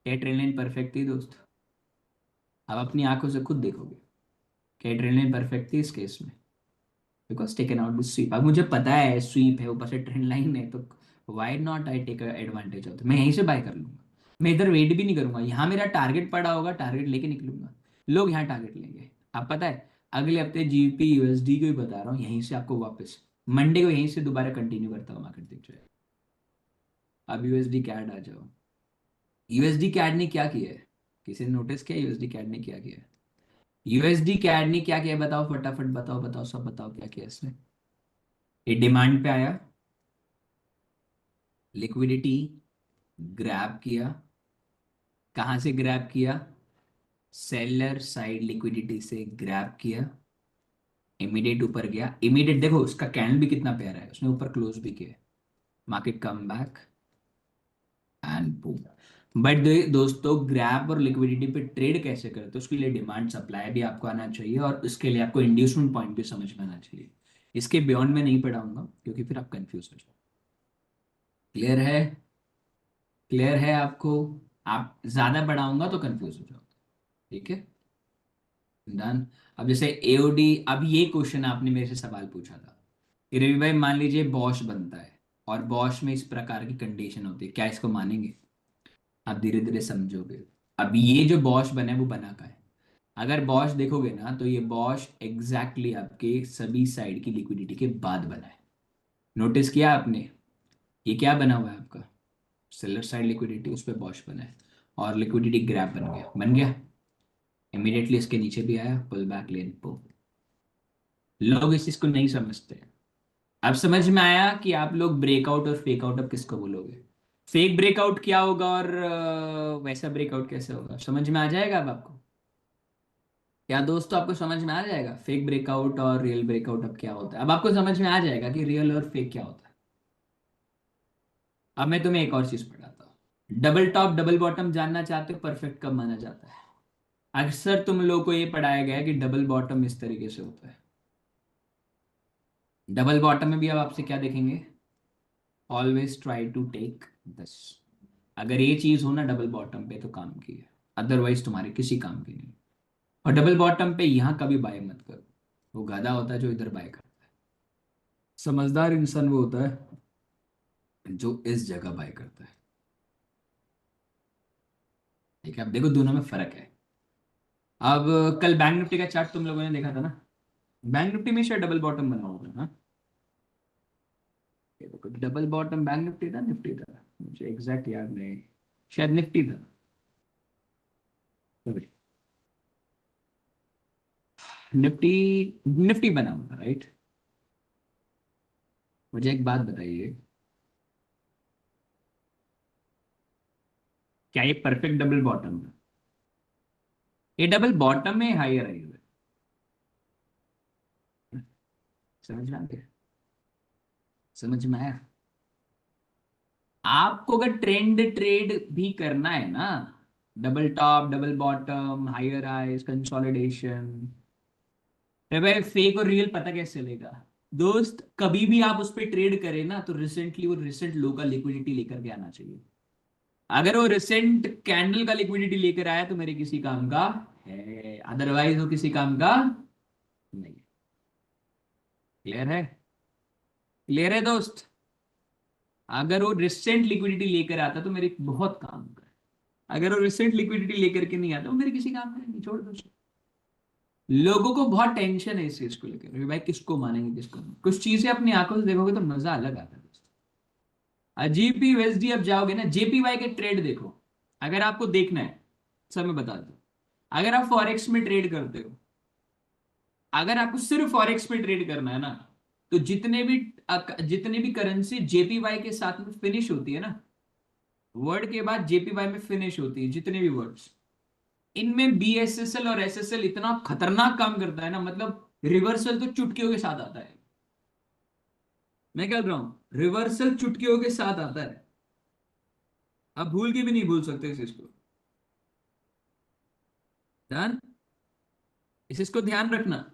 क्या ट्रेंड लाइन परफेक्ट थी दोस्त? आप अपनी आंखों से खुद देखोगे, क्या ट्रेंड लाइन परफेक्ट थी इस केस में? Because taken out with sweep. अब मुझे पता है स्वीप है, ऊपर से ट्रेंड लाइन है, तो why not I take advantage of, मैं यहीं से बाय कर लूंगा। मैं इधर वेट भी नहीं करूंगा, यहाँ मेरा टारगेट पड़ा होगा, टारगेट लेके निकलूंगा। लोग यहाँ टारगेट लेंगे, आप पता है, अगले हफ्ते जीपी यूएसडी को ही बता रहा हूँ, यहीं से आपको वापस मंडे को यहीं से दोबारा कंटिन्यू करता हूँ मार्केट दिख जाए। अब यूएसडी कैड आ जाओ। यूएसडी कैड ने क्या किया है? किसी ने नोटिस किया यूएसडी कैड ने क्या किया है? यूएसडी कैड ने क्या किया है बताओ, फटाफट बताओ, बताओ सब बताओ, क्या किया इसने? ये डिमांड पे आया, लिक्विडिटी ग्रैब किया। कहां से ग्रैब किया? सेलर साइड लिक्विडिटी से ग्रैब किया, इमीडिएट ऊपर गया, इमीडिएट देखो उसका कैंडल भी कितना प्यारा है, उसने ऊपर क्लोज भी किया, market come back and boom. But दोस्तों ग्रैब और लिक्विडिटी पे ट्रेड कैसे करते हैं, उसके लिए डिमांड सप्लाई भी आपको आना चाहिए, और उसके लिए आपको इंड्यूसमेंट पॉइंट भी समझ में आना चाहिए। इसके बियॉन्ड में नहीं पढ़ाऊंगा क्योंकि फिर आप कंफ्यूज हो जाओ। क्लियर है? क्लियर है आपको? आप ज्यादा बढ़ाऊंगा तो कंफ्यूज हो जाओ। ठीक है, डन। अब जैसे एओडी, अब ये क्वेश्चन आपने मेरे से सवाल पूछा था कि रवि भाई मान लीजिए बॉश बनता है, और बॉश में इस प्रकार की कंडीशन होती है, क्या इसको मानेंगे? आप धीरे धीरे समझोगे। अब ये जो बॉश बना है वो बना का है, अगर बॉश देखोगे ना तो ये बॉश एग्जैक्टली आपके सभी साइड की लिक्विडिटी के बाद बना है। नोटिस किया आपने? ये क्या बना हुआ है आपका? सेलर साइड लिक्विडिटी, उस पर बॉश बना है, और लिक्विडिटी ग्रैब बन गया, बन गया, इमीडिएटली इसके नीचे भी आया, पुल बैक लेन पो। लोग इस चीज को नहीं समझते। अब समझ में आया कि आप लोग ब्रेकआउट और फेक आउट अब किसको बोलोगे? फेक ब्रेकआउट क्या होगा और वैसा ब्रेकआउट कैसे होगा, समझ में आ जाएगा अब आपको? क्या दोस्तों आपको समझ में आ जाएगा फेक ब्रेकआउट और रियल ब्रेकआउट अब क्या होता है? अब आपको समझ में आ जाएगा कि रियल और फेक क्या होता है। अब मैं तुम्हें एक और चीज पढ़ाता हूँ, डबल टॉप डबल बॉटम जानना चाहते हो परफेक्ट कब माना जाता है? अक्सर तुम लोग को ये पढ़ाया गया है कि डबल बॉटम इस तरीके से होता है। डबल बॉटम में भी अब आपसे क्या देखेंगे, always try to take this. अगर ये चीज हो ना डबल बॉटम पे तो काम की है, अदरवाइज तुम्हारे किसी काम की नहीं। और डबल बॉटम पे यहां कभी बाय मत करो, वो गधा होता है जो इधर बाय करता है। समझदार इंसान वो होता है जो इस जगह बाय करता है। ठीक है, अब देखो दोनों में फर्क है। अब कल बैंक निफ्टी का चार्ट तुम लोगों ने देखा था ना, बैंक निफ्टी में शायद डबल बॉटम बना हुआ था ना? ये देखो डबल बॉटम बैंक निफ्टी था, निफ्टी था, मुझे एग्जैक्ट याद नहीं, शायद निफ्टी था। निफ्टी, निफ्टी बना हुआ था राइट। मुझे एक बात बताइए, क्या ये परफेक्ट डबल बॉटम है? ये डबल बॉटम में हायर आई हुई है। समझ में आ गया? समझ में आया? आपको अगर ट्रेंड ट्रेड भी करना है ना, double top double bottom higher highs consolidation, भाई फेक और रियल पता कैसे चलेगा? दोस्त कभी भी आप उस पर ट्रेड करें ना तो रिसेंटली वो रिसेंट लो का लिक्विडिटी लेकर के आना चाहिए। अगर वो रिसेंट कैंडल का लिक्विडिटी लेकर आया तो मेरे किसी काम का है, अदरवाइज वो किसी काम का नहीं। क्लियर है? क्लियर है दोस्त? अगर वो रिसेंट लिक्विडिटी लेकर आता तो मेरे बहुत काम का है, अगर वो रिसेंट लिक्विडिटी लेकर के नहीं आता वो मेरे किसी काम का नहीं, छोड़ दो उसको। लोगों को बहुत टेंशन है इस चीज को लेकर, अरे भाई किसको मानेंगे किसको नहीं। कुछ चीजें अपनी आंखों से देखोगे तो मजा अलग आता है। जीपी यूएसडी अब जाओगे ना, जेपीवाई के ट्रेड देखो। अगर आपको देखना है, सब मैं बता दूं, अगर आप फॉरेक्स में ट्रेड करते हो, अगर आपको सिर्फ फॉरेक्स में ट्रेड करना है ना, तो जितने भी करेंसी जेपीवाई के साथ में फिनिश होती है ना, वर्ड के बाद जेपीवाई में फिनिश होती है जितने भी वर्ड्स, इनमें बीएसएसएल और एसएसएल इतना खतरनाक काम करता है ना, मतलब रिवर्सल तो चुटकियों के साथ आता है। मैं क्या कर रहा हूं, रिवर्सल चुटकियों के साथ आता है। आप भूल के भी नहीं भूल सकते इस चीज को। ध्यान, इस चीज को ध्यान रखना,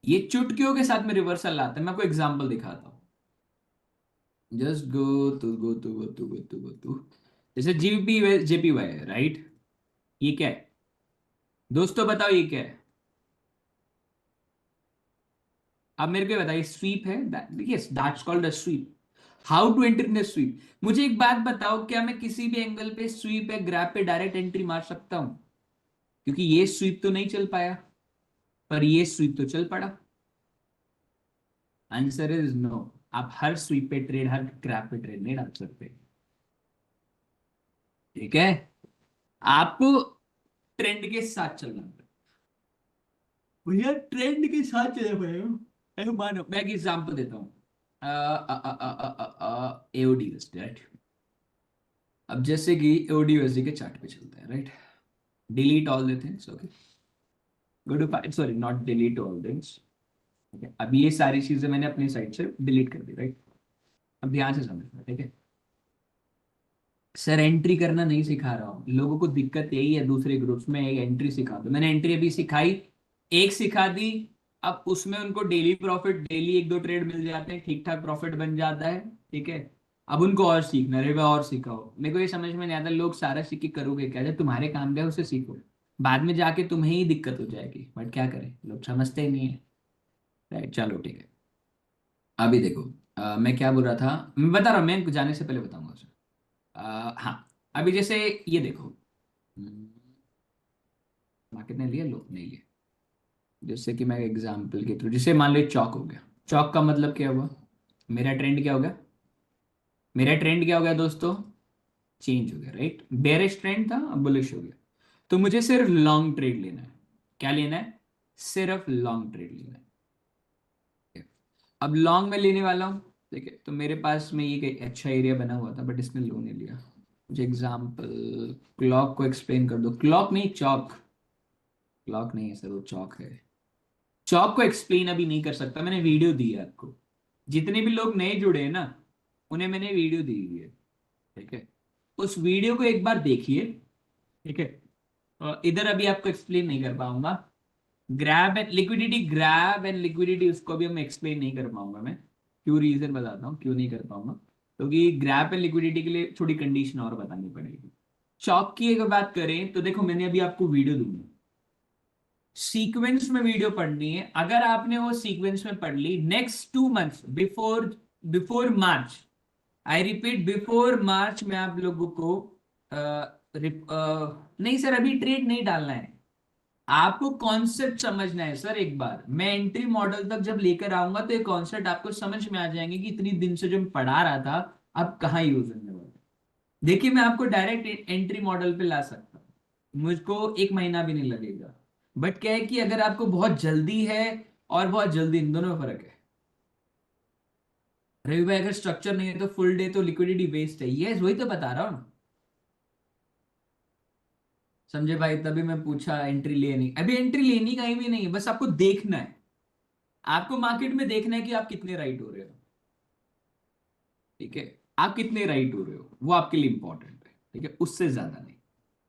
ये चुटकियों के साथ में रिवर्सल आता है। मैं आपको एग्जांपल दिखाता हूँ। जस्ट गो टू जैसे जीपी जेपीवाई है, राइट? ये क्या है दोस्तों, बताओ ये क्या है? अब मेरे को बताइए, स्वीप है? Yes, that's called a sweep. How to enter in the sweep? मुझे एक बात बताओ, क्या मैं किसी भी एंगल पे स्वीप है ग्रैब पे डायरेक्ट एंट्री मार सकता हूं? क्योंकि ये स्वीप तो नहीं चल पाया, पर ये स्वीप तो चल पड़ा। Answer is no. आप हर स्वीप पे ट्रेड, हर ग्रैब पे ट्रेड नहीं डाल सकते। ठीक है, आपको ट्रेंड के साथ चलना पड़ेगा। भैया ट्रेंड के साथ चले भाई, मानो मैं एक एग्जांपल देता हूँ। AODS, right? अब जैसे कि एओडीएसडी के चार्ट पे चलता है, right? Delete all the things, okay, go to file, sorry not delete all things. अब ये सारी चीजें मैंने अपनी साइड से डिलीट कर दी, राइट? अब ध्यान से समझना, ठीक है? सर एंट्री करना नहीं सिखा रहा हूँ, लोगों को दिक्कत यही है दूसरे ग्रुप्स में, एक एंट्री सिखा दो। मैंने एंट्री अभी सिखाई, एक सिखा दी। अब उसमें उनको डेली प्रॉफिट, डेली एक दो ट्रेड मिल जाते हैं, ठीक ठाक प्रॉफिट बन जाता है, ठीक है? अब उनको और सीखना, रे भाई और सिखाओ। मेरे को ये समझ में नहीं आता, लोग सारा सीख के करोगे क्या? जब तुम्हारे काम का है उसे सीखो, बाद में जाके तुम्हें ही दिक्कत हो जाएगी, बट क्या करें, लोग समझते ही नहीं है। राइट, चलो ठीक है। अभी देखो, मैं क्या बोल रहा था, मैं बता रहा हूँ, मैं जाने से पहले बताऊंगा उसे। हाँ, अभी जैसे ये देखो, मार्केट ने लिया, लोग नहीं लिए। जैसे कि मैं एग्जांपल के थ्रू, जैसे मान लो चौक हो गया। चौक का मतलब क्या हुआ? मेरा ट्रेंड क्या हो गया? मेरा ट्रेंड क्या हो गया दोस्तों? चेंज हो गया, राइट? बेरिश ट्रेंड था, अब बुलिश हो गया। तो मुझे सिर्फ लॉन्ग ट्रेड लेना है। क्या लेना है? सिर्फ लॉन्ग ट्रेड लेना है। अब लॉन्ग में लेने वाला हूँ, ठीक है? तो मेरे पास में ये अच्छा एरिया बना हुआ था, बट इसने लो नहीं लिया। मुझे एग्जांपल, क्लॉक को एक्सप्लेन कर दो। क्लॉक नहीं, चौक। क्लॉक नहीं है सर, वो चौक है। चौक को एक्सप्लेन अभी नहीं कर सकता, मैंने वीडियो दी है आपको। जितने भी लोग नए जुड़े हैं ना, उन्हें मैंने वीडियो दी हुई है, ठीक है? उस वीडियो को एक बार देखिए, ठीक है? और इधर अभी आपको एक्सप्लेन नहीं कर पाऊंगा। ग्रैब एंड लिक्विडिटी उसको भी हम एक्सप्लेन नहीं कर पाऊंगा मैं। क्यों, रीजन बताता हूँ क्यों नहीं कर पाऊंगा। क्योंकि ग्रैब एंड लिक्विडिटी के लिए थोड़ी कंडीशन और बतानी पड़ेगी। चौक की अगर बात करें तो देखो, मैंने अभी आपको वीडियो दूंगी, सीक्वेंस में वीडियो पढ़नी है। अगर आपने वो सीक्वेंस में पढ़ ली, next 2 months before, before March, I repeat before March, में आप लोगों को नहीं सर अभी ट्रेड नहीं डालना है, आपको कॉन्सेप्ट समझना है सर। एक बार मैं एंट्री मॉडल तक जब लेकर आऊंगा तो ये कॉन्सेप्ट आपको समझ में आ जाएंगे कि इतनी दिन से जो मैं पढ़ा रहा था, अब कहाँ यूज होने वाला है। देखिए, मैं आपको डायरेक्ट एंट्री मॉडल पे ला सकता हूँ, मुझको 1 महीना भी नहीं लगेगा। बट क्या है कि अगर आपको बहुत जल्दी है और बहुत जल्दी, इन दोनों में फर्क है। रवि भाई, अगर स्ट्रक्चर नहीं है तो फुल डे तो लिक्विडिटी वेस्ट है, ये वही तो बता रहा हूँ। समझे भाई? तभी मैं पूछा एंट्री लेनी, अभी एंट्री लेनी कहीं भी नहीं है, बस आपको देखना है। आपको मार्केट में देखना है कि आप कितने राइट हो रहे हो, ठीक है? आप कितने राइट हो रहे हो, वो आपके लिए इंपॉर्टेंट है, ठीक है? उससे ज्यादा नहीं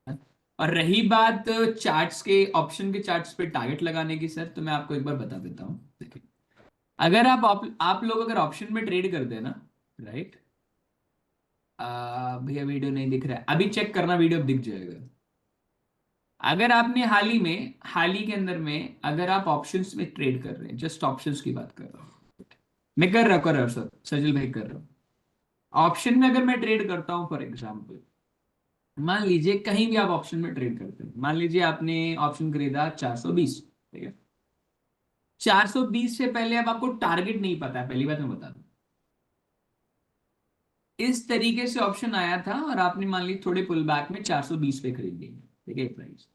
है? और रही बात चार्ट्स के, ऑप्शन के चार्ट्स पे टारगेट लगाने की, सर तो मैं आपको एक बार बता देता हूँ। देखिए, अगर आप लोग अगर ऑप्शन में ट्रेड करते हैं ना, राइट? भैया वीडियो नहीं दिख रहा है, अभी चेक करना, वीडियो दिख जाएगा। अगर आपने हाल ही के अंदर में अगर आप ऑप्शंस में ट्रेड कर रहे हैं, जस्ट ऑप्शंस की बात कर रहा हूँ, मैं कर रहा हूँ सर, सजल भाई कर रहा हूँ। ऑप्शन में अगर मैं ट्रेड करता हूँ, फॉर एग्जाम्पल, मान लीजिए कहीं भी आप ऑप्शन में ट्रेड करते हैं, मान लीजिए आपने ऑप्शन खरीदा 420, ठीक है। 420 से पहले अब आपको टारगेट नहीं पता है, पहली बात मैं बता दूं। इस तरीके से ऑप्शन आया था और आपने मान ली थोड़े पुल बैक में 420 पे खरीद ली, ठीक है प्राइस।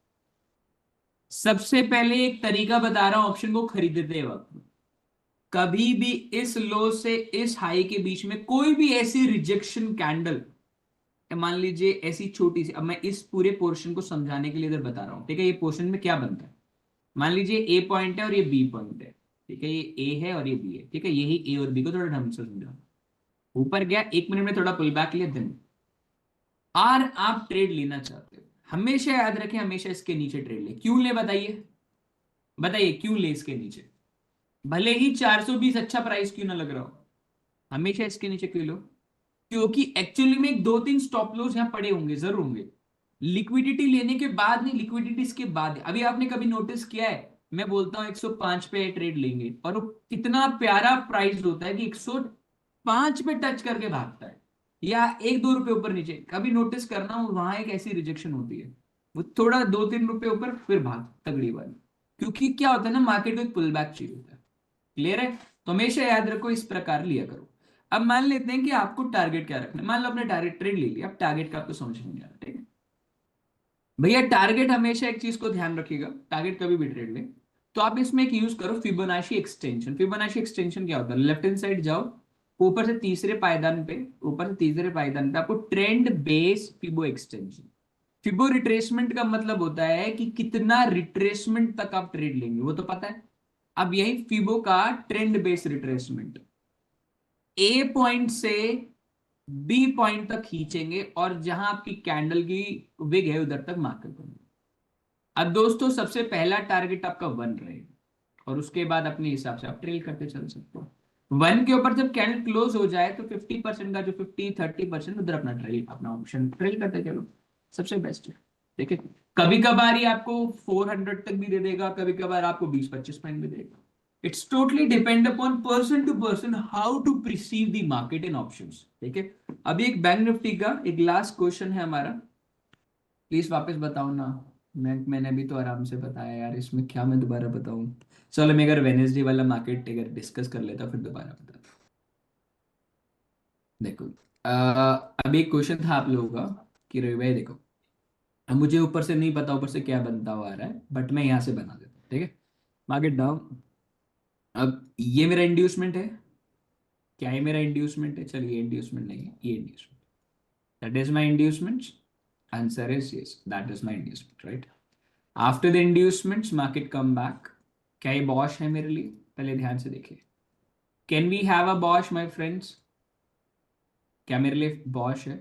सबसे पहले एक तरीका बता रहा हूं ऑप्शन को खरीदते वक्त, कभी भी इस लो से इस हाई के बीच में कोई भी ऐसी रिजेक्शन कैंडल, मान लीजिए ऐसी छोटी सी, अब मैं इस पूरे पोर्शन को समझाने के लिए इधर बता रहा हूं, ठीक है। ये पोर्शन में क्या बनता है, मान लीजिए ए पॉइंट है और ये बी पॉइंट है, ठीक है। ये ए है और ये बी है, ठीक है। यही ए और बी को थोड़ा ढंग से समझा, ऊपर गया 1 मिनट में, थोड़ा पुल बैक लिया दिन, और आप ट्रेड लेना चाहते हो, हमेशा याद रखें, हमेशा इसके नीचे ट्रेड ले। क्यों ले बताइए, बताइए क्यों ले इसके नीचे, भले ही 420 अच्छा प्राइस क्यों ना लग रहा हो, हमेशा इसके नीचे क्यों लो? क्योंकि एक्चुअली में एक दो तीन स्टॉप लॉस यहां पड़े होंगे, जरूर होंगे। लिक्विडिटी लेने के बाद नहीं, लिक्विडिटी इसके बाद है। अभी आपने कभी नोटिस किया है, मैं बोलता हूं 105 पे ट्रेड लेंगे और वो कितना प्यारा प्राइस होता है कि 105 पे टच करके भागता है, या 1-2 रुपए ऊपर नीचे, कभी नोटिस करना, वहां एक ऐसी रिजेक्शन होती है, वो थोड़ा 2-3 रुपए ऊपर फिर भाग तगड़ी वाली। क्योंकि क्या होता है ना, मार्केट को एक पुल बैक चाहिए होता है। क्लियर है? तो हमेशा याद रखो, इस प्रकार लिया करो। अब मान लेते हैं कि आपको टारगेट क्या रखना है, मान लो आपने टारगेट ट्रेड ले लिया, अब टारगेट का आपको समझ नहीं आ रहा, ठीक है भैया। टारगेट हमेशा एक चीज को ध्यान रखिएगा, टारगेट कभी भी ट्रेड ले तो आप इसमें एक यूज करो फिबोनाची एक्सटेंशन। फिबोनाची एक्सटेंशन क्या होता है, लेफ्ट हैंड साइड जाओ, ऊपर से तीसरे पायदान पे, ऊपर से तीसरे पायदान पे आपको ट्रेंड बेस फिबो एक्सटेंशन। फिबो रिट्रेसमेंट का मतलब होता है कि कितना रिट्रेसमेंट तक आप ट्रेड लेंगे, वो तो पता है। अब यही फिबो का ट्रेंड बेस रिट्रेसमेंट, ए पॉइंट से बी पॉइंट तक खींचेंगे और जहां आपकी कैंडल की विग है उधर तक मार्केट बनेगा। अब दोस्तों सबसे पहला टारगेट आपका 1 रहेगा, और उसके बाद अपने हिसाब से आप ट्रेल करते चल सकते हो। 1 के ऊपर जब कैंडल क्लोज हो जाए तो 50% का जो 50-30% उधर अपना ट्रेल, अपना ऑप्शन ट्रेल करते चलो, सबसे बेस्ट है। ठीक है, कभी कभार ही आपको 400 तक भी दे देगा, कभी कभार आपको 20-25 पॉइंट भी देगा। It's totally depend upon person to person how to perceive the market in options. ठीक है, अभी एक बैंक निफ्टी का एक लास्ट क्वेश्चन है हमारा, प्लीज वापस बताओ ना। मैंने भी तो आराम से बताया यार, इसमें क्या मैं दोबारा बताऊं। चलो मैं अगर वेनेसडे वाला मार्केट अगर डिस्कस कर लेता फिर दोबारा बताता। देखो, अभी एक क्वेश्चन था आप लोगों का कि रवि भाई देखो, अब मुझे ऊपर से नहीं पता ऊपर से क्या बनता हुआ आ रहा है, बट मैं यहाँ से बना देता हूँ, ठीक है। मार्केट डाउन, अब ये मेरा इंड्यूसमेंट है, क्या ये मेरा इंड्यूसमेंट है? चलिए इंड्यूसमेंट नहीं है, ये inducement, that is my inducement. Answer is yes, that is my inducement, right. After the inducements market come back. क्या ये बॉश है मेरे लिए? पहले ध्यान से देखिए, can we have a BOS my friends? क्या मेरे लिए बॉश है?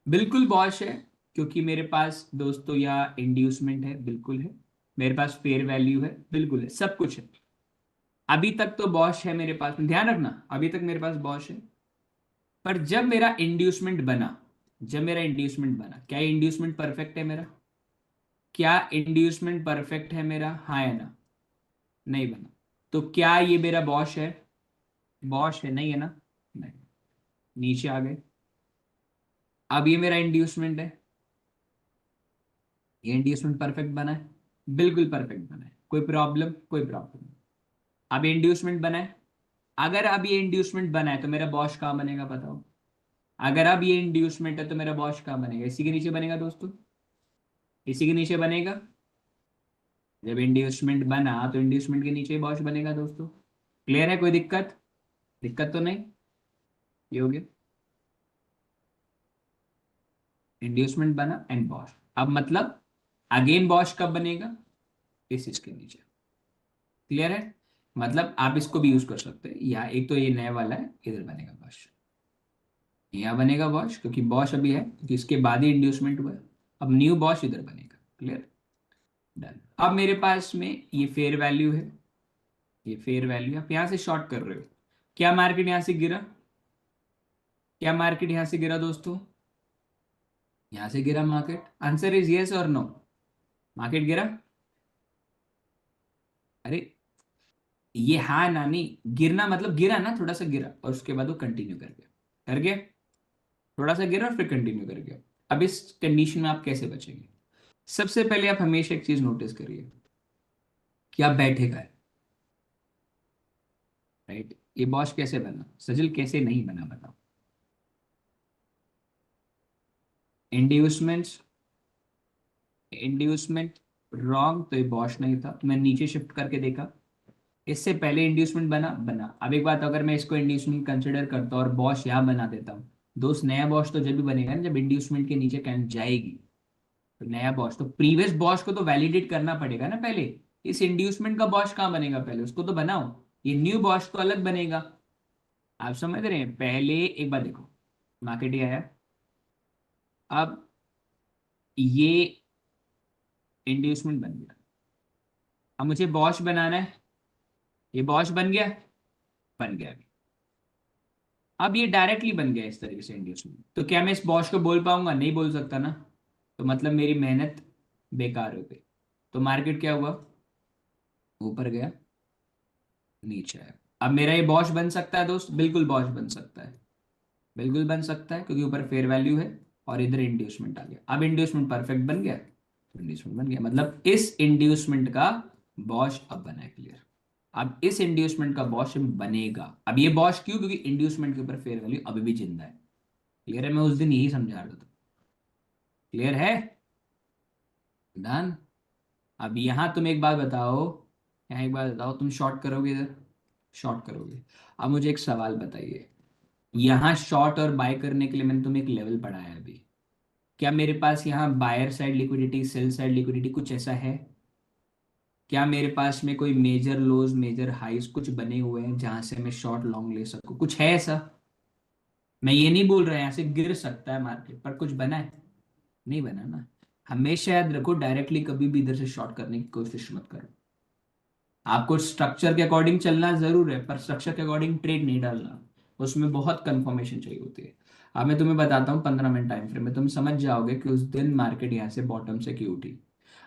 बिल्कुल बॉश है, क्योंकि मेरे पास दोस्तों या इंड्यूसमेंट है, बिल्कुल है। मेरे पास फेयर वैल्यू है, बिल्कुल है, सब कुछ है। अभी तक तो बॉश है मेरे पास, ध्यान रखना, अभी तक मेरे पास बॉश है। पर जब मेरा इंड्यूसमेंट बना, जब मेरा इंड्यूसमेंट बना, क्या इंड्यूसमेंट परफेक्ट है मेरा? क्या इंड्यूसमेंट परफेक्ट है मेरा, हाँ या ना? नहीं बना। तो क्या ये मेरा बॉश है? बॉश है नहीं, है ना? नहीं। नीचे आ गए, अब ये मेरा इंड्यूसमेंट है, ये इंड्यूसमेंट परफेक्ट बना है, बिल्कुल परफेक्ट बना है, कोई प्रॉब्लम? कोई प्रॉब्लम। अब इंड्यूसमेंट बना है, अगर अब ये इंड्यूसमेंट बना है तो मेरा बॉश कहाँ बनेगा बताओ? अगर अब ये इंड्यूसमेंट है तो मेरा बॉश कहाँ बनेगा? इसी के नीचे बनेगा दोस्तों, इसी के नीचे बनेगा। जब इंड्यूसमेंट बना तो इंड्यूसमेंट के नीचे बॉश बनेगा दोस्तों। क्लियर है? कोई दिक्कत? दिक्कत तो नहीं? ये हो गया, इंड्यूसमेंट बना एंड बॉश। अब मतलब अगेन बॉश कब बनेगा? इस चीज के नीचे। क्लियर है? मतलब आप इसको भी यूज कर सकते हैं, या एक तो ये नया वाला है, इधर बनेगा बॉश, यहाँ बनेगा बॉश, क्योंकि बॉश अभी है, क्योंकि इसके बाद ही इंड्यूसमेंट हुआ है। अब न्यू बॉश इधर बनेगा। क्लियर? डन। अब मेरे पास में ये फेयर वैल्यू है, ये फेयर वैल्यू आप यहां से शॉर्ट कर रहे हो। क्या मार्केट यहां से गिरा? क्या मार्केट यहां से गिरा दोस्तों? यहां से गिरा मार्केट, आंसर इज यस और नो? मार्केट गिरा? अरे ये हाँ ना नहीं, गिरना मतलब गिरा ना, थोड़ा सा गिरा और उसके बाद वो कंटिन्यू कर गया, कर गया, थोड़ा सा गिरा और फिर कंटिन्यू कर गया। अब इस कंडीशन में आप कैसे बचेंगे? सबसे पहले आप हमेशा एक चीज नोटिस करिए, क्या बैठेगा, राइट। ये बॉश कैसे बना, सजिल कैसे नहीं बना, बताओ। इंड्यूसमेंट, इंड्यूसमेंट रॉन्ग, तो ये बॉश नहीं था, तो मैं नीचे शिफ्ट करके देखा, इससे पहले इंड्यूसमेंट बना बना। अब एक बात, अगर मैं इसको इंड्यूसमेंट कंसिडर करता हूँ और बॉश यहाँ बना देता हूँ, दोस्त नया बॉश तो जब भी बनेगा ना जब इंड्यूसमेंट के नीचे कैन जाएगी, तो नया बॉश तो प्रीवियस बॉश को तो वैलिडेट करना पड़ेगा ना पहले। इस इंड्यूसमेंट का बॉश कहाँ बनेगा, पहले उसको तो बनाओ, ये न्यू बॉश तो अलग बनेगा। आप समझ रहे हैं, पहले एक बार देखो, मार्केट ये आया, अब ये इंड्यूसमेंट बन गया, अब मुझे बॉश बनाना है, ये बॉश बन गया, बन गया। अब ये डायरेक्टली बन गया इस तरीके से इंड्यूसमेंट, तो क्या मैं इस बॉश को बोल पाऊंगा, नहीं बोल सकता ना, तो मतलब मेरी मेहनत बेकार हो गई। तो मार्केट क्या हुआ, ऊपर गया, नीचे आया। अब मेरा ये बॉश बन सकता है दोस्त, बिल्कुल बॉश बन सकता है, बिल्कुल बन सकता है, क्योंकि ऊपर फेयर वैल्यू है और इधर इंड्यूसमेंट आ गया। अब इंड्यूसमेंट परफेक्ट बन गया, इंड्यूसमेंट बन गया, मतलब इस इंड्यूसमेंट का बॉश अब बना है, क्लियर। अब इस इंड्यूसमेंट का बॉश बनेगा, अब ये बॉश क्यों, क्योंकि इंड्यूसमेंट के ऊपर फेयर वैल्यू अभी भी जिंदा है। क्लियर है, मैं उस दिन यही समझा रहा था, क्लियर है, डन। अब यहां तुम एक बात बताओ, यहाँ एक बात बताओ, तुम शॉर्ट करोगे इधर, शॉर्ट करोगे। अब मुझे एक सवाल बताइए, यहाँ शॉर्ट और बाय करने के लिए मैंने तुम्हें एक लेवल पढ़ाया है अभी, क्या मेरे पास यहाँ buyer side liquidity, sell side liquidity कुछ ऐसा है, क्या मेरे पास में कोई मेजर लोज मेजर हाइस कुछ बने हुए हैं जहां से मैं शॉर्ट लॉन्ग ले सकूं, कुछ है ऐसा। मैं ये नहीं बोल रहा यहाँ से गिर सकता है मार्केट, पर कुछ बना है, नहीं बना ना। हमेशा याद रखो, डायरेक्टली कभी भी इधर से शॉर्ट करने की कोशिश मत करो। आपको स्ट्रक्चर के अकॉर्डिंग चलना जरूर है, पर स्ट्रक्चर के अकॉर्डिंग ट्रेड नहीं डालना, उसमें बहुत कंफर्मेशन चाहिए होती है। अब मैं तुम्हें बताता हूँ 15 मिनट टाइम फ्रेम में, तुम समझ जाओगे कि उस दिन मार्केट यहाँ से बॉटम से क्यों उठी।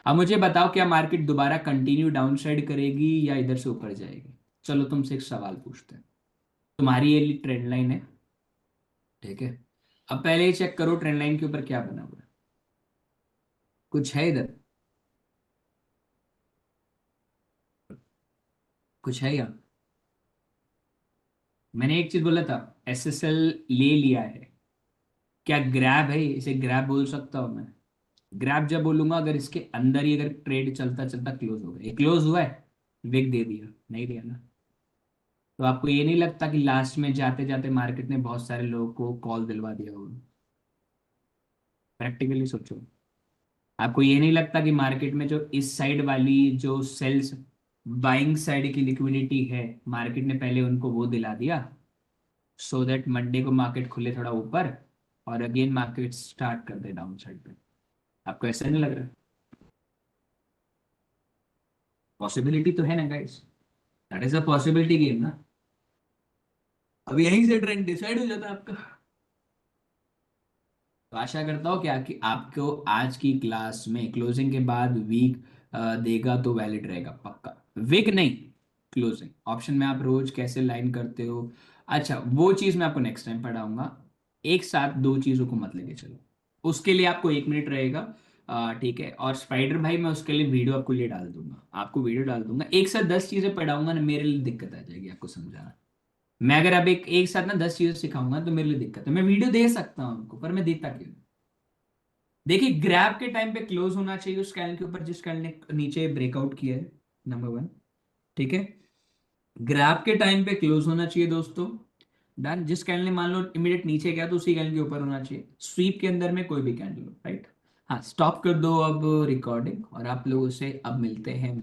अब मुझे बताओ, क्या मार्केट दोबारा कंटिन्यू डाउन साइड करेगी या इधर से ऊपर जाएगी। चलो तुमसे एक सवाल पूछते हैं, तुम्हारी ये ट्रेंड लाइन है, ठीक है। अब पहले ही चेक करो ट्रेंड लाइन के ऊपर क्या बना हुआ है, कुछ है इधर, कुछ है यहाँ। मैंने एक चीज बोला था, एसएसएल ले लिया है, क्या ग्रैब है, इसे ग्रैब बोल सकता हूँ मैं। ग्रैब जब बोलूंगा, अगर इसके अंदर ही अगर ट्रेड चलता चलता क्लोज हो गया, ये क्लोज हुआ है, विक दे दिया, नहीं दिया ना, तो आपको ये नहीं लगता कि लास्ट में जाते जाते मार्केट ने बहुत सारे लोगों को कॉल दिलवा दिया होगा। प्रैक्टिकली सोचो, आपको ये नहीं लगता कि मार्केट में जो इस साइड वाली जो सेल्स बाइंग साइड की लिक्विडिटी है, मार्केट ने पहले उनको वो दिला दिया, सो दैट मंडे को मार्केट खुले थोड़ा ऊपर और अगेन मार्केट स्टार्ट कर दे डाउन साइड पे। आपको ऐसा नहीं लग रहा, पॉसिबिलिटी तो है ना guys, that is a possibility game ना। अब यहीं से ट्रेंड डिसाइड हो जाता है आपका। तो आशा करता हूँ क्या कि आपको आज की क्लास में क्लोजिंग के बाद वीक देगा तो वैलिड रहेगा पक्का, वीक नहीं, क्लोजिंग ऑप्शन में आप रोज कैसे लाइन करते हो। अच्छा, वो चीज मैं आपको नेक्स्ट टाइम पढ़ाऊंगा, एक साथ दो चीजों को मत लेके चलो, उसके लिए आपको 1 मिनट रहेगा, ठीक है। और स्पाइडर भाई मैं उसके लिए वीडियो आपको लिए डाल दूंगा, आपको वीडियो डाल दूंगा, एक साथ 10 चीजें पढ़ाऊंगा ना, मेरे लिए दिक्कत आ जाएगी आपको समझाना। मैं अगर अब एक एक साथ ना 10 चीजें सिखाऊंगा तो मेरे लिए दिक्कत है, मैं वीडियो दे सकता हूँ उनको, पर मैं देता क्यों नहीं? देखिए, ग्रैब के टाइम पे क्लोज होना चाहिए उस कैंडल के ऊपर जिस कैंडल ने नीचे ब्रेकआउट किया है, नंबर वन, ठीक है। ग्रैब के टाइम पे क्लोज होना चाहिए दोस्तों, डन। जिस कैंडल ने मान लो इमीडिएट नीचे गया तो उसी कैंडल के ऊपर होना चाहिए, स्वीप के अंदर में कोई भी कैंडल हो, राइट। हाँ, स्टॉप कर दो अब रिकॉर्डिंग, और आप लोगों से अब मिलते हैं